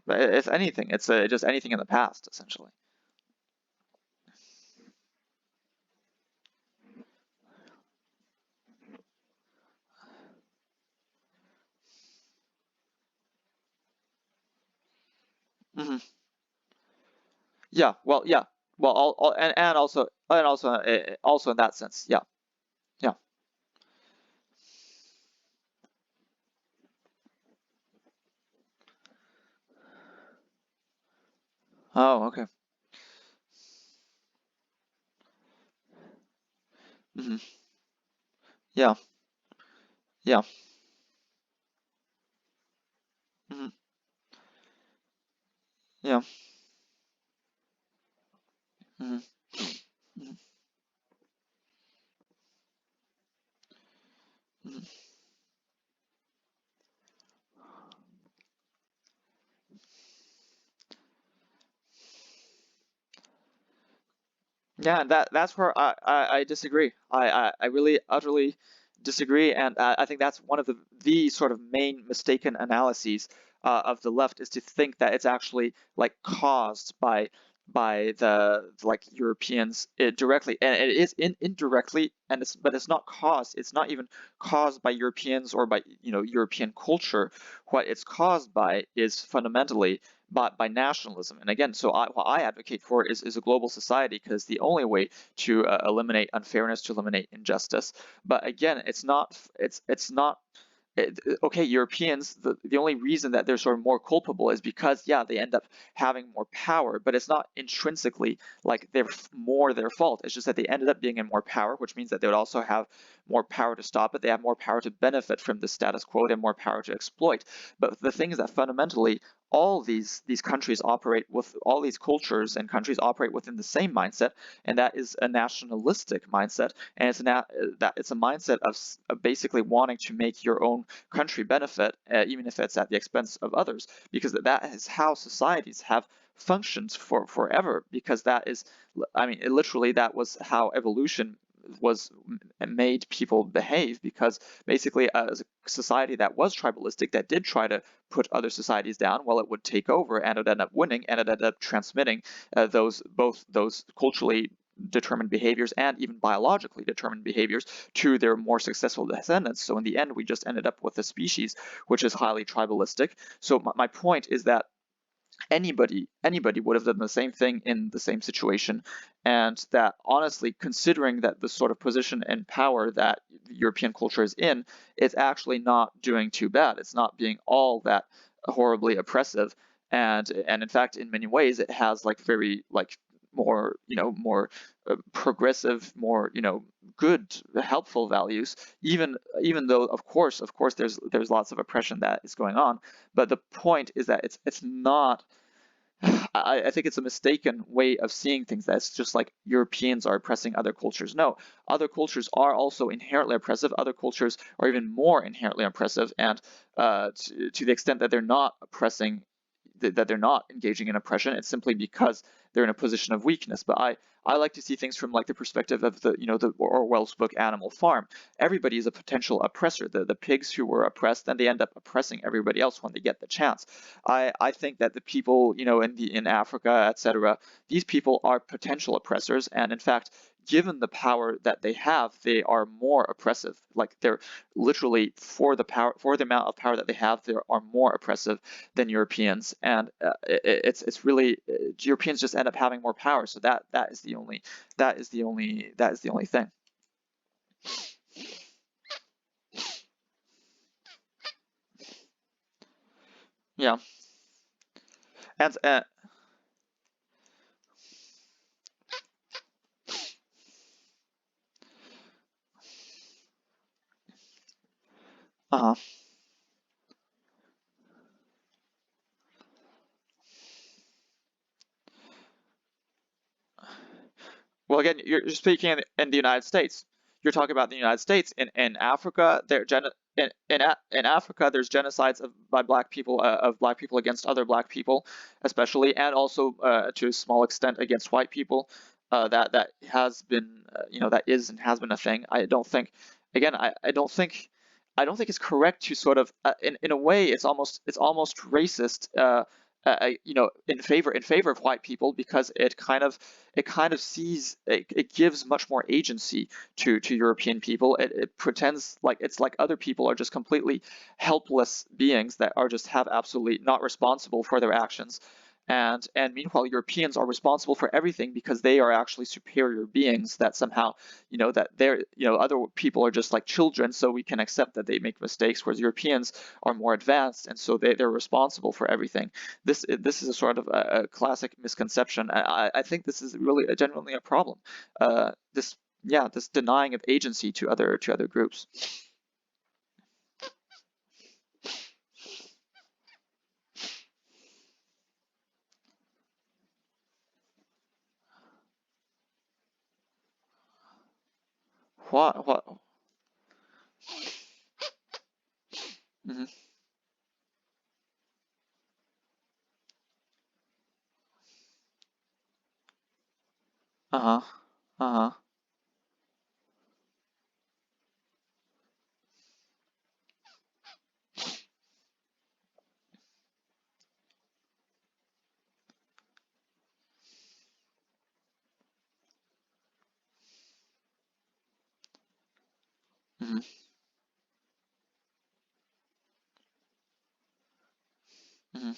But it's anything. It's just anything in the past, essentially. Hmm. Yeah. Well. Yeah. Well. Also in that sense. Yeah. Yeah. Oh. Okay. Hmm. Yeah. Yeah. Hmm. Yeah. Hmm. Hmm. Hmm. Yeah, that's where I disagree. I really utterly disagree, and I think that's one of the sort of main mistaken analyses of the left is to think that it's actually like caused by the like Europeans directly, and it is indirectly, and it's not caused. It's not even caused by Europeans or by European culture. What it's caused by is fundamentally by nationalism. And again, what I advocate for is a global society because the only way to eliminate unfairness, to eliminate injustice. But again, it's not okay, Europeans, the only reason that they're sort of more culpable is because, yeah, they end up having more power, but it's not intrinsically like they're more their fault. It's just that they ended up being in more power, which means that they would also have more power to stop it. They have more power to benefit from the status quo. They have more power to exploit. But the thing is that fundamentally, all these countries operate with all these cultures and countries operate within the same mindset, and that is a nationalistic mindset, and it's a mindset of basically wanting to make your own country benefit, even if it's at the expense of others, because that is how societies have functioned for forever. Because that is, I mean, literally, that was how evolution was made people behave. Because basically, as a society that was tribalistic, that did try to put other societies down, well, it would take over and it would end up winning and it ended up transmitting those culturally determined behaviors and even biologically determined behaviors to their more successful descendants. So in the end, we just ended up with a species which is highly tribalistic. So my point is that anybody would have done the same thing in the same situation, and that honestly, considering that the sort of position and power that European culture is in, it's actually not doing too bad. It's not being all that horribly oppressive, and in fact, in many ways, it has like very like more progressive, more good, helpful values. Even though of course there's lots of oppression that is going on, but the point is that it's not. I think it's a mistaken way of seeing things. That's just like Europeans are oppressing other cultures. No, other cultures are also inherently oppressive. Other cultures are even more inherently oppressive, and to the extent that they're not oppressing, that they're not engaging in oppression, it's simply because they're in a position of weakness. But I like to see things from like the perspective of the Orwell's book Animal Farm. Everybody is a potential oppressor. The pigs who were oppressed, then they end up oppressing everybody else when they get the chance. I think that the people in Africa, etc., these people are potential oppressors, and in fact, given the power that they are more oppressive. Like they're literally for the amount of power that they have, they are more oppressive than Europeans, and it's really Europeans just end up having more power. So that is the only thing. Yeah, and uh-huh. Well, again, you're speaking in the United States. You're talking about the United States. In Africa, they're in Africa, there's genocides of black people against other black people, especially, and also to a small extent against white people. That has been that is and has been a thing. I don't think, again, I don't think it's correct to sort of in a way it's almost racist. In favor of white people, because it kind of it gives much more agency to European people. It pretends like it's like other people are just completely helpless beings that are just have absolutely not responsible for their actions. And meanwhile, Europeans are responsible for everything because they are actually superior beings that somehow, that they're, other people are just like children, so we can accept that they make mistakes, whereas Europeans are more advanced, and so they're responsible for everything. This is a sort of a classic misconception. I think this is really genuinely a problem. This Yeah, this denying of agency to other groups. What what? Hmm. Uh-huh. Uh-huh. Hmm. Hmm.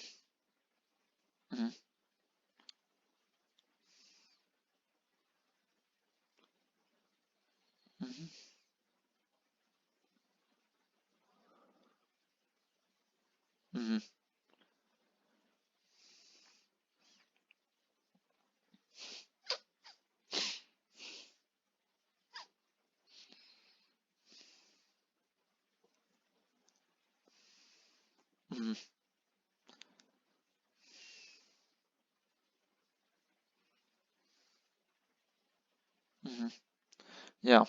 Hmm. Hmm. Hmm. Hmm. Hmm. Yeah.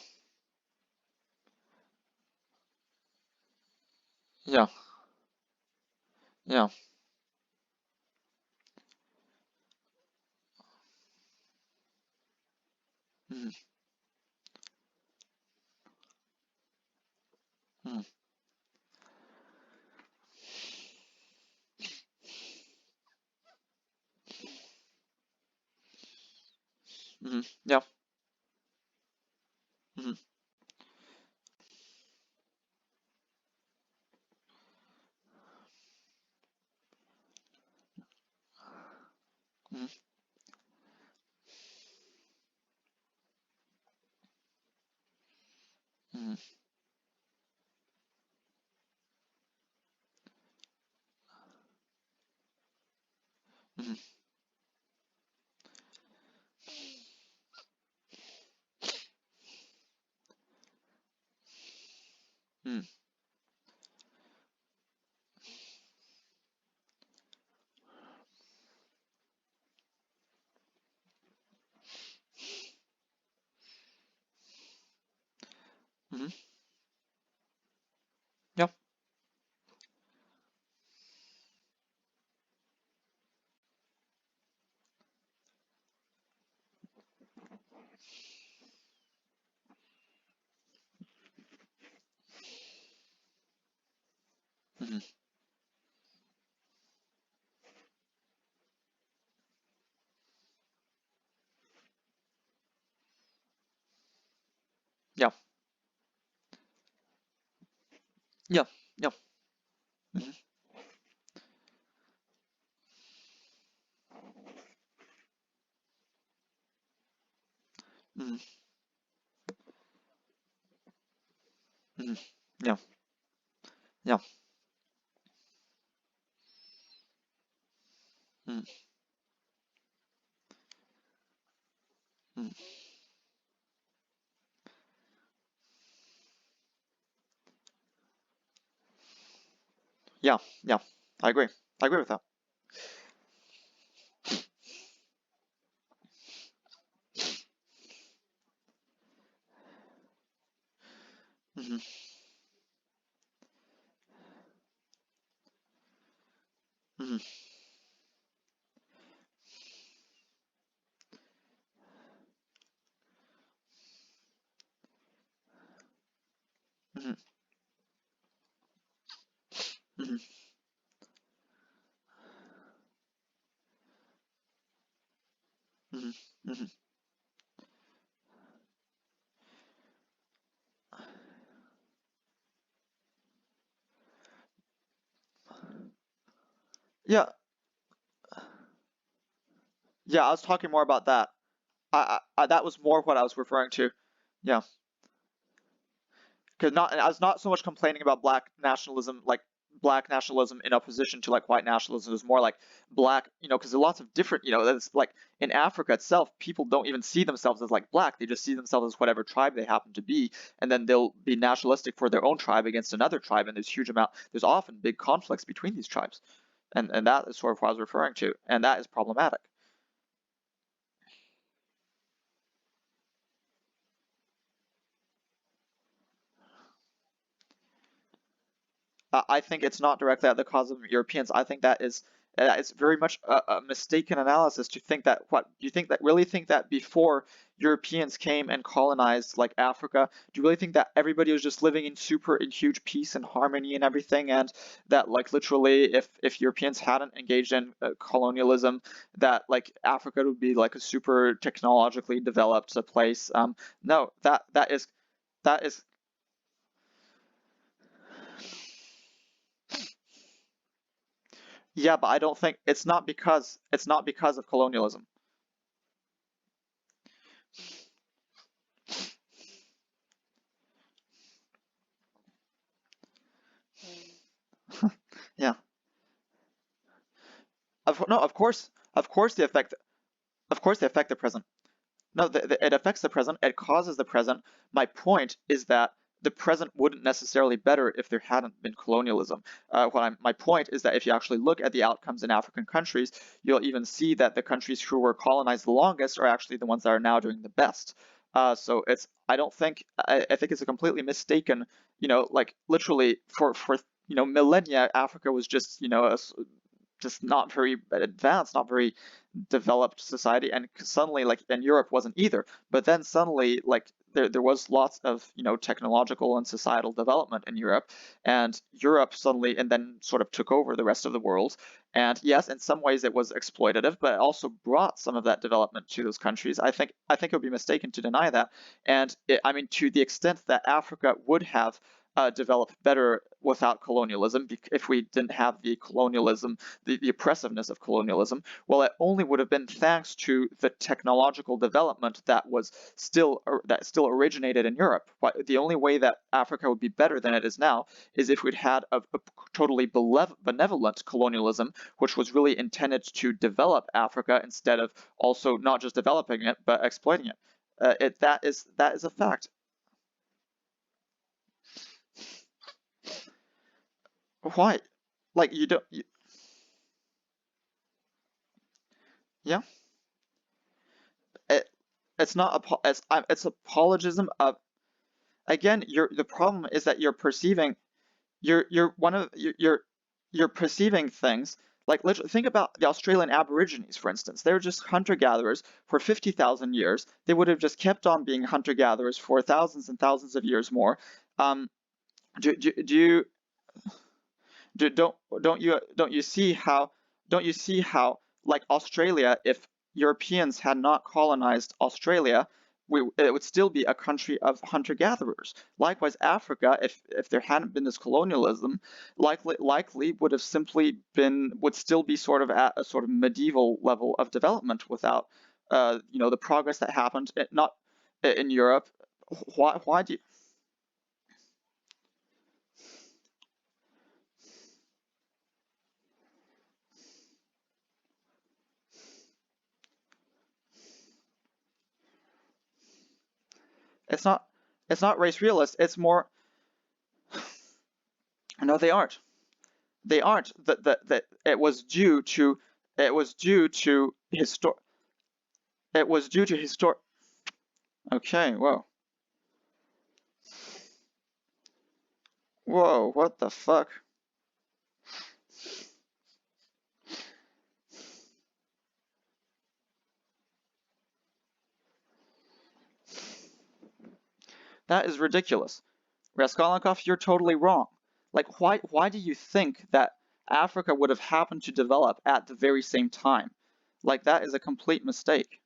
Yeah. Yeah. Hmm. Hmm. Hmm. Yeah. Hmm. Hmm. Hmm. Hmm. Hmm. Hmm. Yeah. Hmm. Yeah. Yeah. Yeah. Hmm. Hmm. Hmm. Yeah. Yeah. Hmm. Hmm. Yeah. Yeah. I agree. I agree with that. Hmm. Mhm. Mhm. Mhm. Mhm. Mhm. Yeah, yeah, I was talking more about that. That was more what I was referring to. Yeah. Because not I was not so much complaining about black nationalism in opposition to like white nationalism. It was more like black, because there are lots of different, that's like in Africa itself, people don't even see themselves as like black. They just see themselves as whatever tribe they happen to be, and then they'll be nationalistic for their own tribe against another tribe, and there's often big conflicts between these tribes, and that is sort of what I was referring to, and that is problematic. I think it's not directly at the cause of Europeans. I think that is very much a mistaken analysis to think that what do you think that really think that before Europeans came and colonized like Africa, do you really think that everybody was just living in huge peace and harmony and everything, and that like literally if Europeans hadn't engaged in colonialism, that like Africa would be like a super technologically developed place? No, that is yeah, but I don't think it's not because of colonialism. Yeah. No, of course they affect the present. No, it affects the present. It causes the present. My point is that the present wouldn't necessarily better if there hadn't been colonialism. My point is that if you actually look at the outcomes in African countries, you'll even see that the countries who were colonized the longest are actually the ones that are now doing the best. So I don't think, I think it's a completely mistaken, like literally for millennia, Africa was just, just not very advanced, not very developed society, and suddenly like and Europe wasn't either. But then suddenly like there was lots of technological and societal development in Europe, and Europe suddenly and then sort of took over the rest of the world. And yes, in some ways it was exploitative, but it also brought some of that development to those countries. I think it would be mistaken to deny that. And I mean, to the extent that Africa would have developed better without colonialism, if we didn't have the colonialism, the oppressiveness of colonialism, well, it only would have been thanks to the technological development that still originated in Europe. The only way that Africa would be better than it is now is if we'd had a totally benevolent colonialism, which was really intended to develop Africa instead of also not just developing it but exploiting it. That is a fact. Why? Like you don't? Yeah. It, it's not it's apologism of again. The problem is that you're one of you're perceiving things like literally think about the Australian Aborigines, for instance. They were just hunter gatherers for 50,000 years. They would have just kept on being hunter gatherers for thousands and thousands of years more. Um, do you don't you see how like Australia, if Europeans had not colonized Australia, it would still be a country of hunter gatherers. Likewise, Africa, if there hadn't been this colonialism, likely would still be sort of at a sort of medieval level of development without the progress that happened not in Europe. Why do you, it's not it's not race realist, it's more. No, they aren't. They aren't. That it was due to it was due to histor okay, whoa, what the fuck? That is ridiculous. Raskolnikov, you're totally wrong. Like, why do you think that Africa would have happened to develop at the very same time? Like, that is a complete mistake.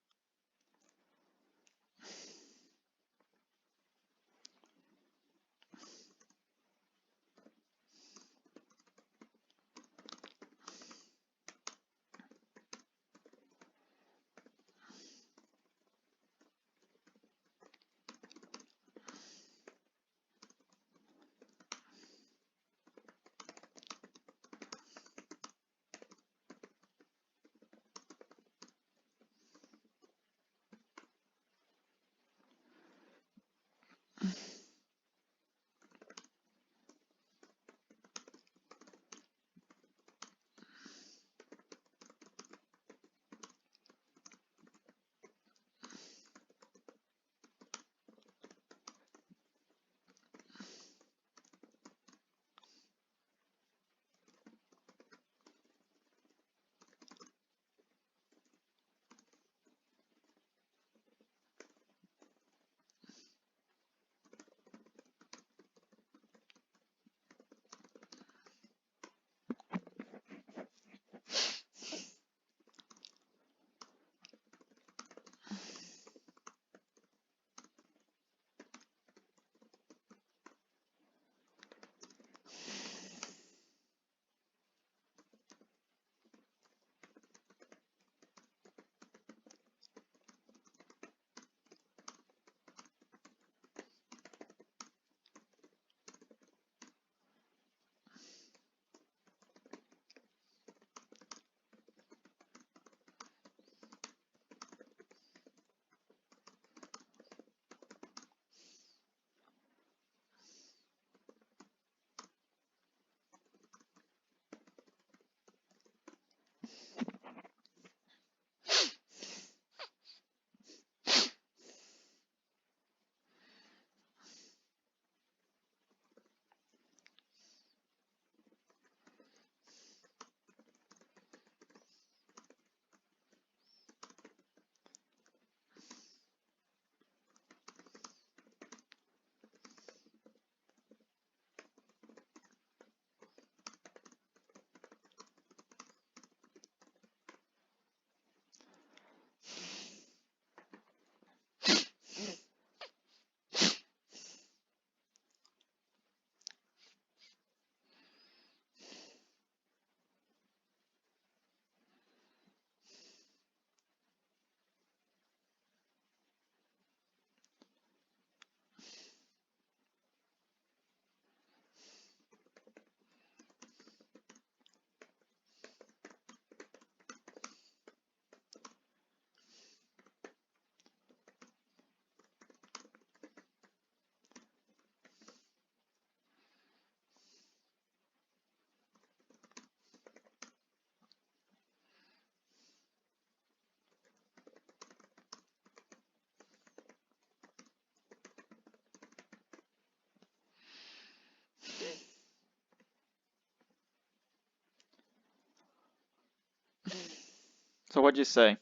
So what'd you say?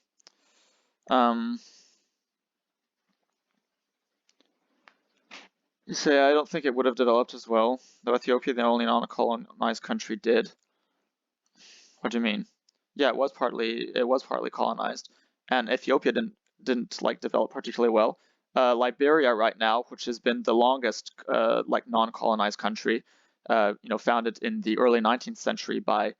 Um, you say I don't think it would have developed as well, though Ethiopia, the only non-colonized country, did. What do you mean? Yeah, it was partly colonized, and Ethiopia didn't like develop particularly well. Liberia right now, which has been the longest like non-colonized country, founded in the early 19th century by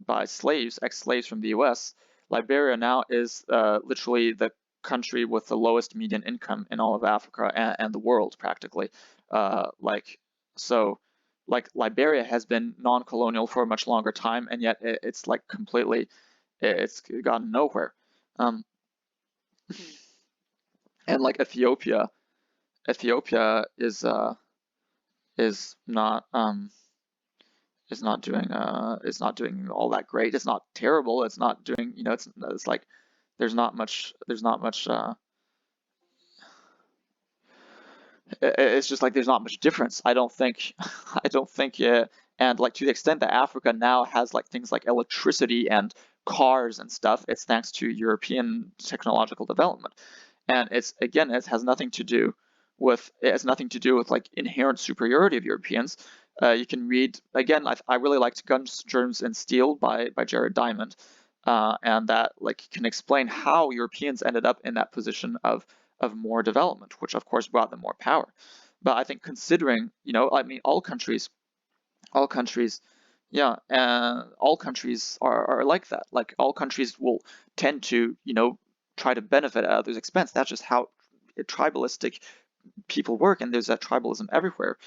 by slaves, ex-slaves from the U.S. Liberia now is literally the country with the lowest median income in all of Africa and the world, practically. Like so, like Liberia has been non-colonial for a much longer time, and yet it's like completely, it's gotten nowhere. Um, and like Ethiopia is not is not doing all that great. It's not terrible. It's not doing, it's like there's not much it's just like there's not much difference. I don't think I don't think and like to the extent that Africa now has like things like electricity and cars and stuff, it's thanks to European technological development. And it has nothing to do with like inherent superiority of Europeans. You can read again. I really liked Guns, Germs, and Steel by Jared Diamond, and that like can explain how Europeans ended up in that position of more development, which of course brought them more power. But I think considering, I mean, all countries, yeah, all countries are like that. Like all countries will tend to, try to benefit at others' expense. That's just how tribalistic people work, and there's that tribalism everywhere.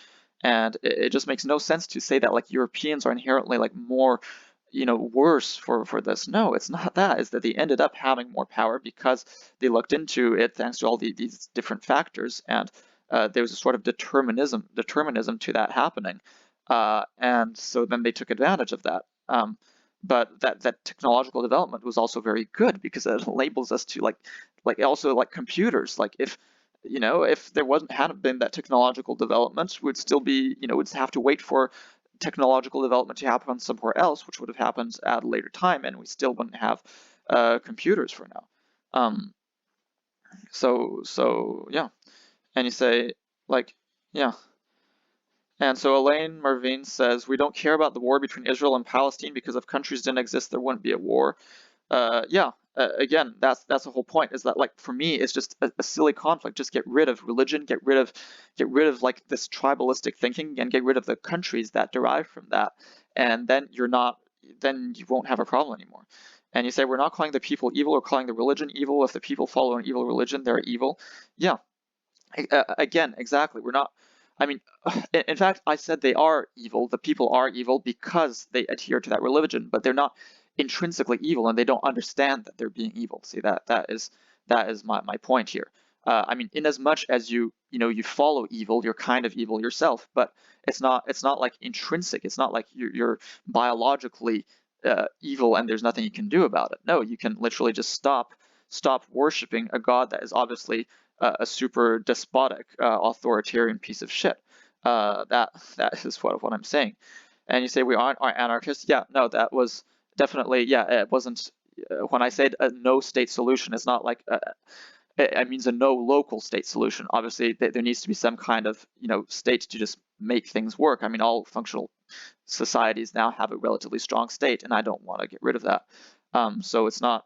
And it just makes no sense to say that like Europeans are inherently like more, worse for this. No, it's not that. It's that they ended up having more power because they looked into it thanks to all these different factors, and there was a sort of determinism to that happening, and so then they took advantage of that. But that technological development was also very good because it enables us to like also like computers. Like if there hadn't been that technological development, we'd still be, we'd have to wait for technological development to happen somewhere else, which would have happened at a later time, and we still wouldn't have computers for now. Um, so yeah, and you say like yeah. And so Elaine Marvin says, we don't care about the war between Israel and Palestine because if countries didn't exist, there wouldn't be a war. Yeah, again, that's the whole point. Is that like for me, it's just a silly conflict. Just get rid of religion, get rid of like this tribalistic thinking, and get rid of the countries that derive from that, and then then you won't have a problem anymore. And you say we're not calling the people evil or calling the religion evil. If the people follow an evil religion, they're evil. Yeah, again, exactly. We're not. I mean, in fact, I said they are evil. The people are evil because they adhere to that religion, but they're not intrinsically evil, and they don't understand that they're being evil. See, that is my point here. I mean, in as much as you follow evil, you're kind of evil yourself, but it's not like intrinsic. It's not like you're biologically evil and there's nothing you can do about it. No, you can literally just stop worshiping a god that is obviously a super despotic, authoritarian piece of shit. That is what I'm saying. And you say we aren't are anarchists? Yeah, no, that was definitely yeah. It wasn't when I said a no state solution. It's not like it means a no local state solution. Obviously, there needs to be some kind of state to just make things work. I mean, all functional societies now have a relatively strong state, and I don't want to get rid of that. So it's not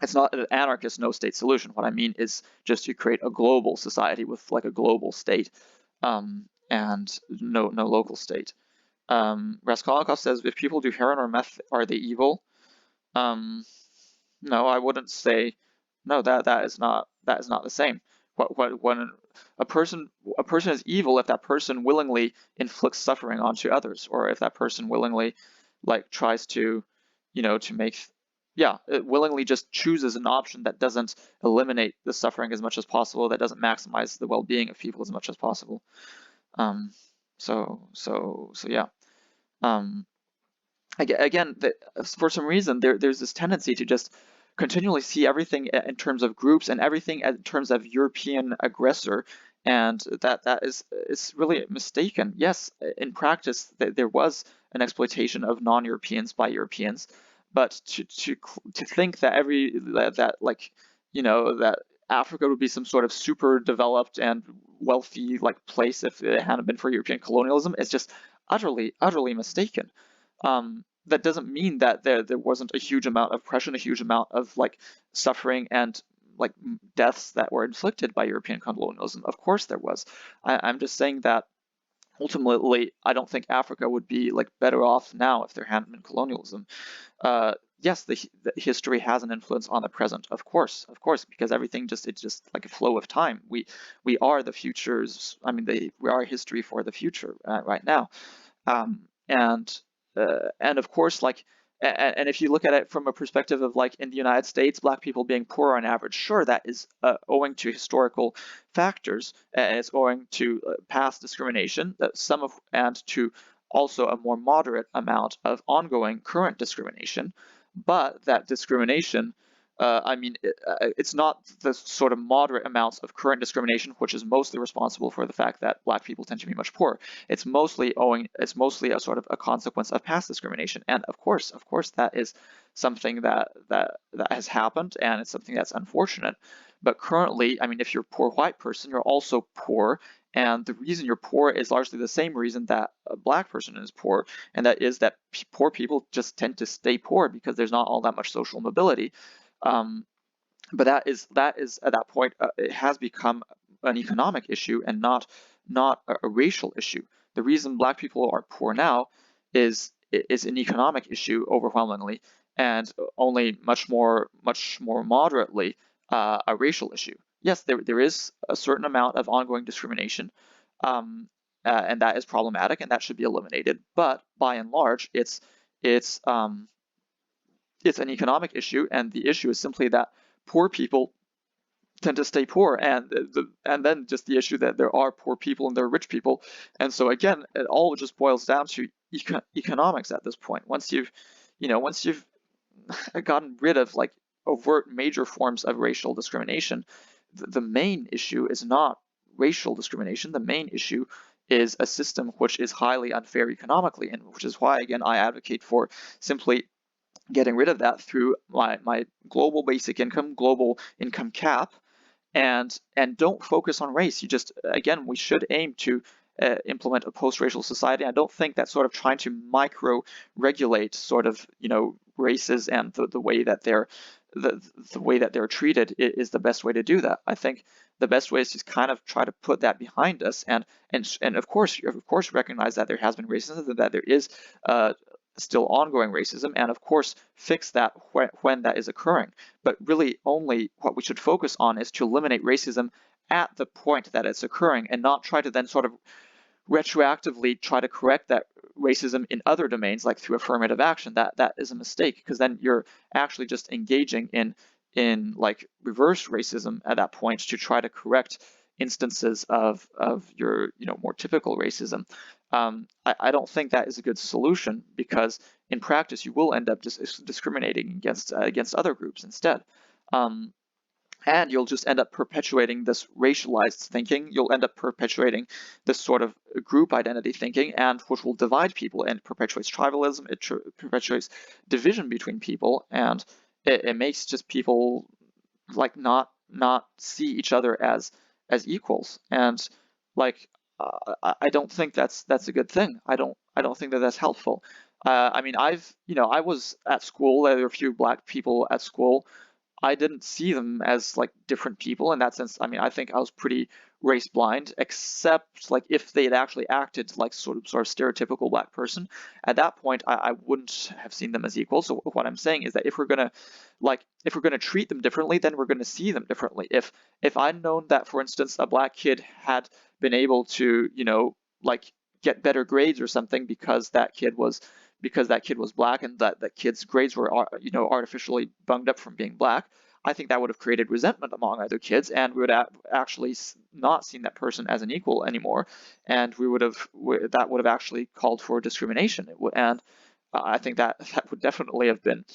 an anarchist no state solution. What I mean is just to create a global society with like a global state, and no local state. Raskolnikov says, if people do heroin or meth, are they evil? Um, no, I wouldn't say. No, that is not the same. When a person is evil if that person willingly inflicts suffering onto others, or if that person willingly like tries to, to make, yeah, it willingly just chooses an option that doesn't eliminate the suffering as much as possible, that doesn't maximize the well-being of people as much as possible. Um, so yeah. Um, again, for some reason, there's this tendency to just continually see everything in terms of groups and everything in terms of European aggressor, and that is really mistaken. Yes, in practice, there was an exploitation of non-Europeans by Europeans, but to think that that Africa would be some sort of super developed and wealthy like place if it hadn't been for European colonialism is just utterly mistaken. That doesn't mean that there wasn't a huge amount of oppression, a huge amount of like suffering and like deaths that were inflicted by European colonialism. Of course there was. I'm just saying that ultimately I don't think Africa would be like better off now if there hadn't been colonialism. Yes, the history has an influence on the present, of course, because it's just like a flow of time. We are the futures. I mean, we are history for the future right now. And of course, like, and if you look at it from a perspective of like in the United States, black people being poor on average, sure, that is owing to historical factors, and it's owing to past discrimination, and to also a more moderate amount of ongoing current discrimination. But that discrimination, I mean, it's not the sort of moderate amounts of current discrimination, which is mostly responsible for the fact that black people tend to be much poorer. It's mostly a sort of a consequence of past discrimination. And of course, that is something that has happened, and it's something that's unfortunate. But currently, I mean, if you're a poor white person, you're also poor. And the reason you're poor is largely the same reason that a black person is poor, and that is that poor people just tend to stay poor because there's not all that much social mobility. Um, but that is at that point it has become an economic issue and not a racial issue. The reason black people are poor now is an economic issue overwhelmingly, and only much more moderately a racial issue. Yes, there is a certain amount of ongoing discrimination, um, and that is problematic, and that should be eliminated. But by and large, it's an economic issue, and the issue is simply that poor people tend to stay poor, and then just the issue that there are poor people and there are rich people, and so again, it all just boils down to economics at this point. Once you've gotten rid of like overt major forms of racial discrimination, the main issue is not racial discrimination. The main issue is a system which is highly unfair economically, and which is why again I advocate for simply getting rid of that through my global basic income, global income cap, and don't focus on race. You just, again, we should aim to implement a post-racial society. I don't think that sort of trying to micro-regulate sort of races and the way that they're treated is the best way to do that. I think the best way is to kind of try to put that behind us, and of course recognize that there has been racism, that there is still ongoing racism, and of course fix that when that is occurring. But really only what we should focus on is to eliminate racism at the point that it's occurring, and not try to then sort of retroactively try to correct that racism in other domains, like through affirmative action. That is a mistake, because then you're actually just engaging in like reverse racism at that point to try to correct instances of your more typical racism. I don't think that is a good solution, because in practice you will end up discriminating against other groups instead. And you'll just end up perpetuating this racialized thinking. You'll end up perpetuating this sort of group identity thinking, and which will divide people and perpetuates tribalism. It perpetuates division between people, and it makes just people like not see each other as equals. And like I don't think that's a good thing. I don't think that that's helpful. I mean, I was at school. There were a few black people at school. I didn't see them as like different people in that sense. I mean, I think I was pretty race blind, except like if they had actually acted like sort of stereotypical black person. At that point, I wouldn't have seen them as equal. So what I'm saying is that if we're gonna treat them differently, then we're gonna see them differently. If I'd known that, for instance, a black kid had been able to like get better grades or something because that kid was black, and that kid's grades were artificially bunged up from being black, I think that would have created resentment among other kids, and we would have actually not seen that person as an equal anymore, and that would have actually called for discrimination. And I think that would definitely have been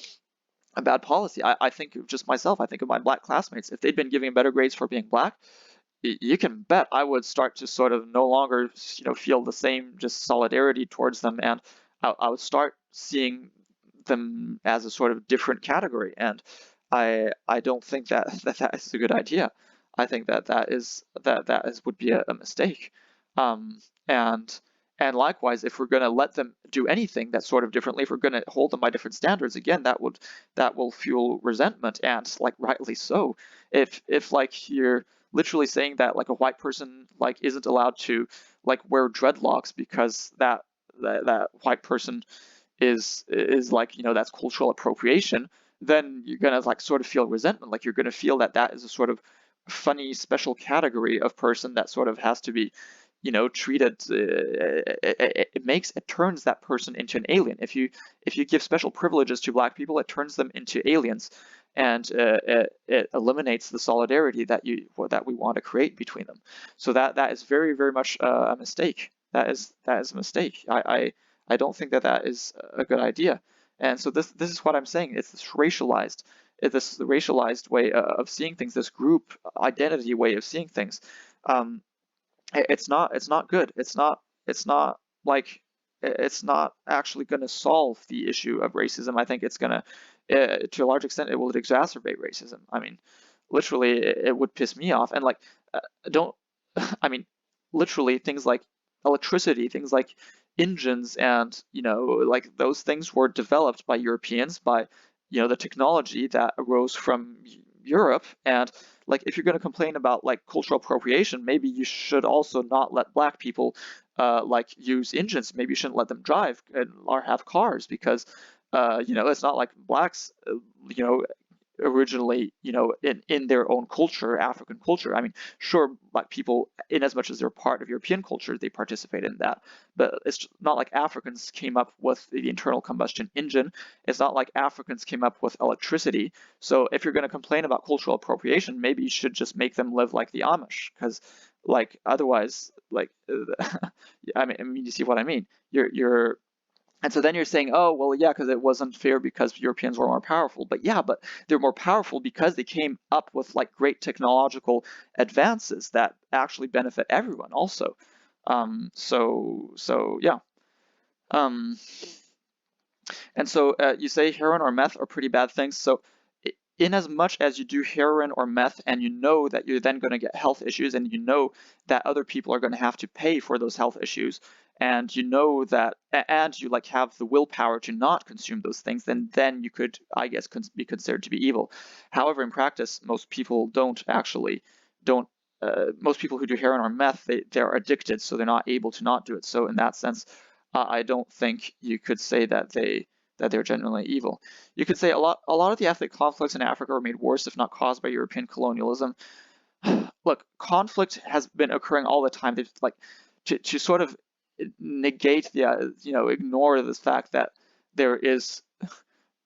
a bad policy. I think of just myself. I think of my black classmates. If they'd been giving better grades for being black, you can bet I would start to sort of no longer feel the same just solidarity towards them, and I would start seeing them as a sort of different category. And I don't think that is a good idea. I think that would be a mistake. And likewise, if we're going to let them do anything that's sort of differently, if we're going to hold them by different standards, again, that will fuel resentment, and like rightly so. If like you're literally saying that like a white person like isn't allowed to like wear dreadlocks because that white person is like that's cultural appropriation, then you're gonna like sort of feel resentment. Like you're gonna feel that is a sort of funny special category of person that sort of has to be treated. It turns that person into an alien. If you give special privileges to black people, it turns them into aliens, and it eliminates the solidarity that we want to create between them. So that is very, very much a mistake. That is a mistake. I don't think that is a good idea. And so this is what I'm saying. It's this racialized way of seeing things, this group identity way of seeing things. It's not good. It's not like it's not actually going to solve the issue of racism. I think it's going to a large extent, it will exacerbate racism. I mean, literally it would piss me off. And like, don't, I mean, literally things like electricity, things like engines, and like those things were developed by Europeans, by the technology that arose from Europe. And like, if you're going to complain about like cultural appropriation, maybe you should also not let black people like use engines. Maybe you shouldn't let them drive or have cars, because it's not like blacks you know originally, in their own culture, African culture. I mean, sure, black people, in as much as they're part of European culture, they participate in that. But it's not like Africans came up with the internal combustion engine. It's not like Africans came up with electricity. So if you're going to complain about cultural appropriation, maybe you should just make them live like the Amish, because like otherwise, like, I mean, you see what I mean? You're and so then you're saying, oh, well, yeah, because it wasn't fair because Europeans were more powerful. But yeah, but they're more powerful because they came up with like great technological advances that actually benefit everyone also. So yeah. Um, and so you say heroin or meth are pretty bad things. So in as much as you do heroin or meth and you know that you're then going to get health issues, and you know that other people are going to have to pay for those health issues, and you know that, and you like have the willpower to not consume those things, then you could, I guess, be considered to be evil. However, in practice, most people don't most people who do heroin or meth, they're addicted, so they're not able to not do it. So in that sense, I don't think you could say that they're genuinely evil. You could say a lot of the ethnic conflicts in Africa were made worse, if not caused, by European colonialism. Look, conflict has been occurring all the time. They've like to sort of negate the ignore this fact that there is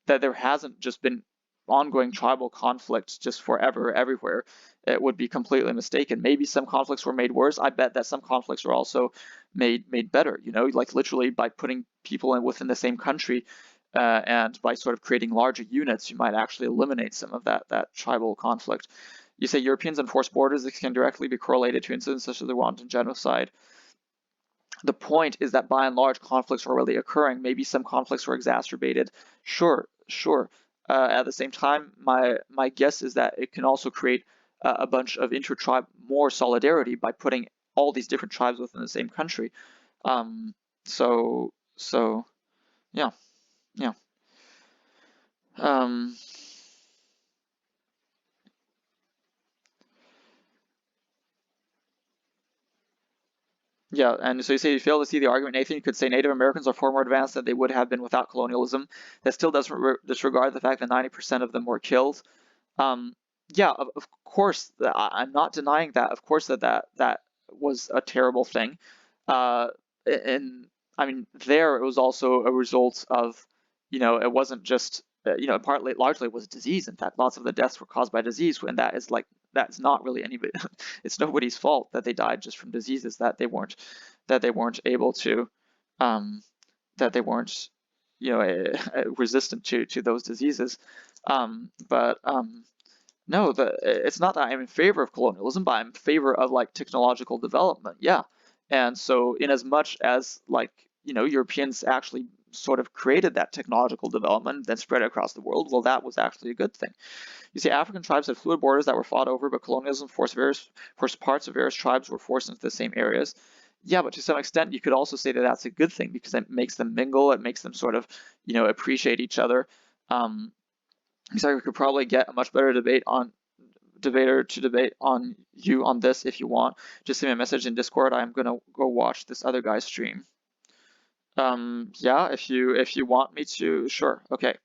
that there hasn't just been ongoing tribal conflict just forever everywhere. It would be completely mistaken. Maybe some conflicts were made worse. I bet that some conflicts were also made better. Like literally by putting people within the same country, and by sort of creating larger units, you might actually eliminate some of that tribal conflict. You say Europeans enforce borders that can directly be correlated to incidents such as the Rwandan genocide. The point is that by and large conflicts are really occurring. Maybe some conflicts were exacerbated. Sure, sure. At the same time, my guess is that it can also create a bunch of inter-tribe more solidarity by putting all these different tribes within the same country. So yeah, yeah. Um, Yeah, and so you say you fail to see the argument, Nathan. You could say Native Americans are far more advanced than they would have been without colonialism. That still doesn't disregard the fact that 90% of them were killed. Um, yeah, of course, I'm not denying that. Of course, that was a terrible thing. Uh, and I mean, there it was also a result of, it wasn't just, partly, largely it was disease. In fact, lots of the deaths were caused by disease, and that's not really anybody. It's nobody's fault that they died just from diseases that they weren't able to, um, that they weren't, resistant to those diseases. But no, it's not that I'm in favor of colonialism, but I'm in favor of like technological development. Yeah. And so in as much as like, Europeans actually sort of created that technological development, then spread it across the world, well, that was actually a good thing. You see, African tribes had fluid borders that were fought over, but colonialism forced parts of various tribes were forced into the same areas. Yeah, but to some extent, you could also say that that's a good thing, because it makes them mingle, it makes them sort of, appreciate each other. Um, so we could probably get a much better debater to debate on you on this if you want. Just send me a message in Discord. I'm gonna go watch this other guy's stream. Yeah, if you want me to, sure. Okay.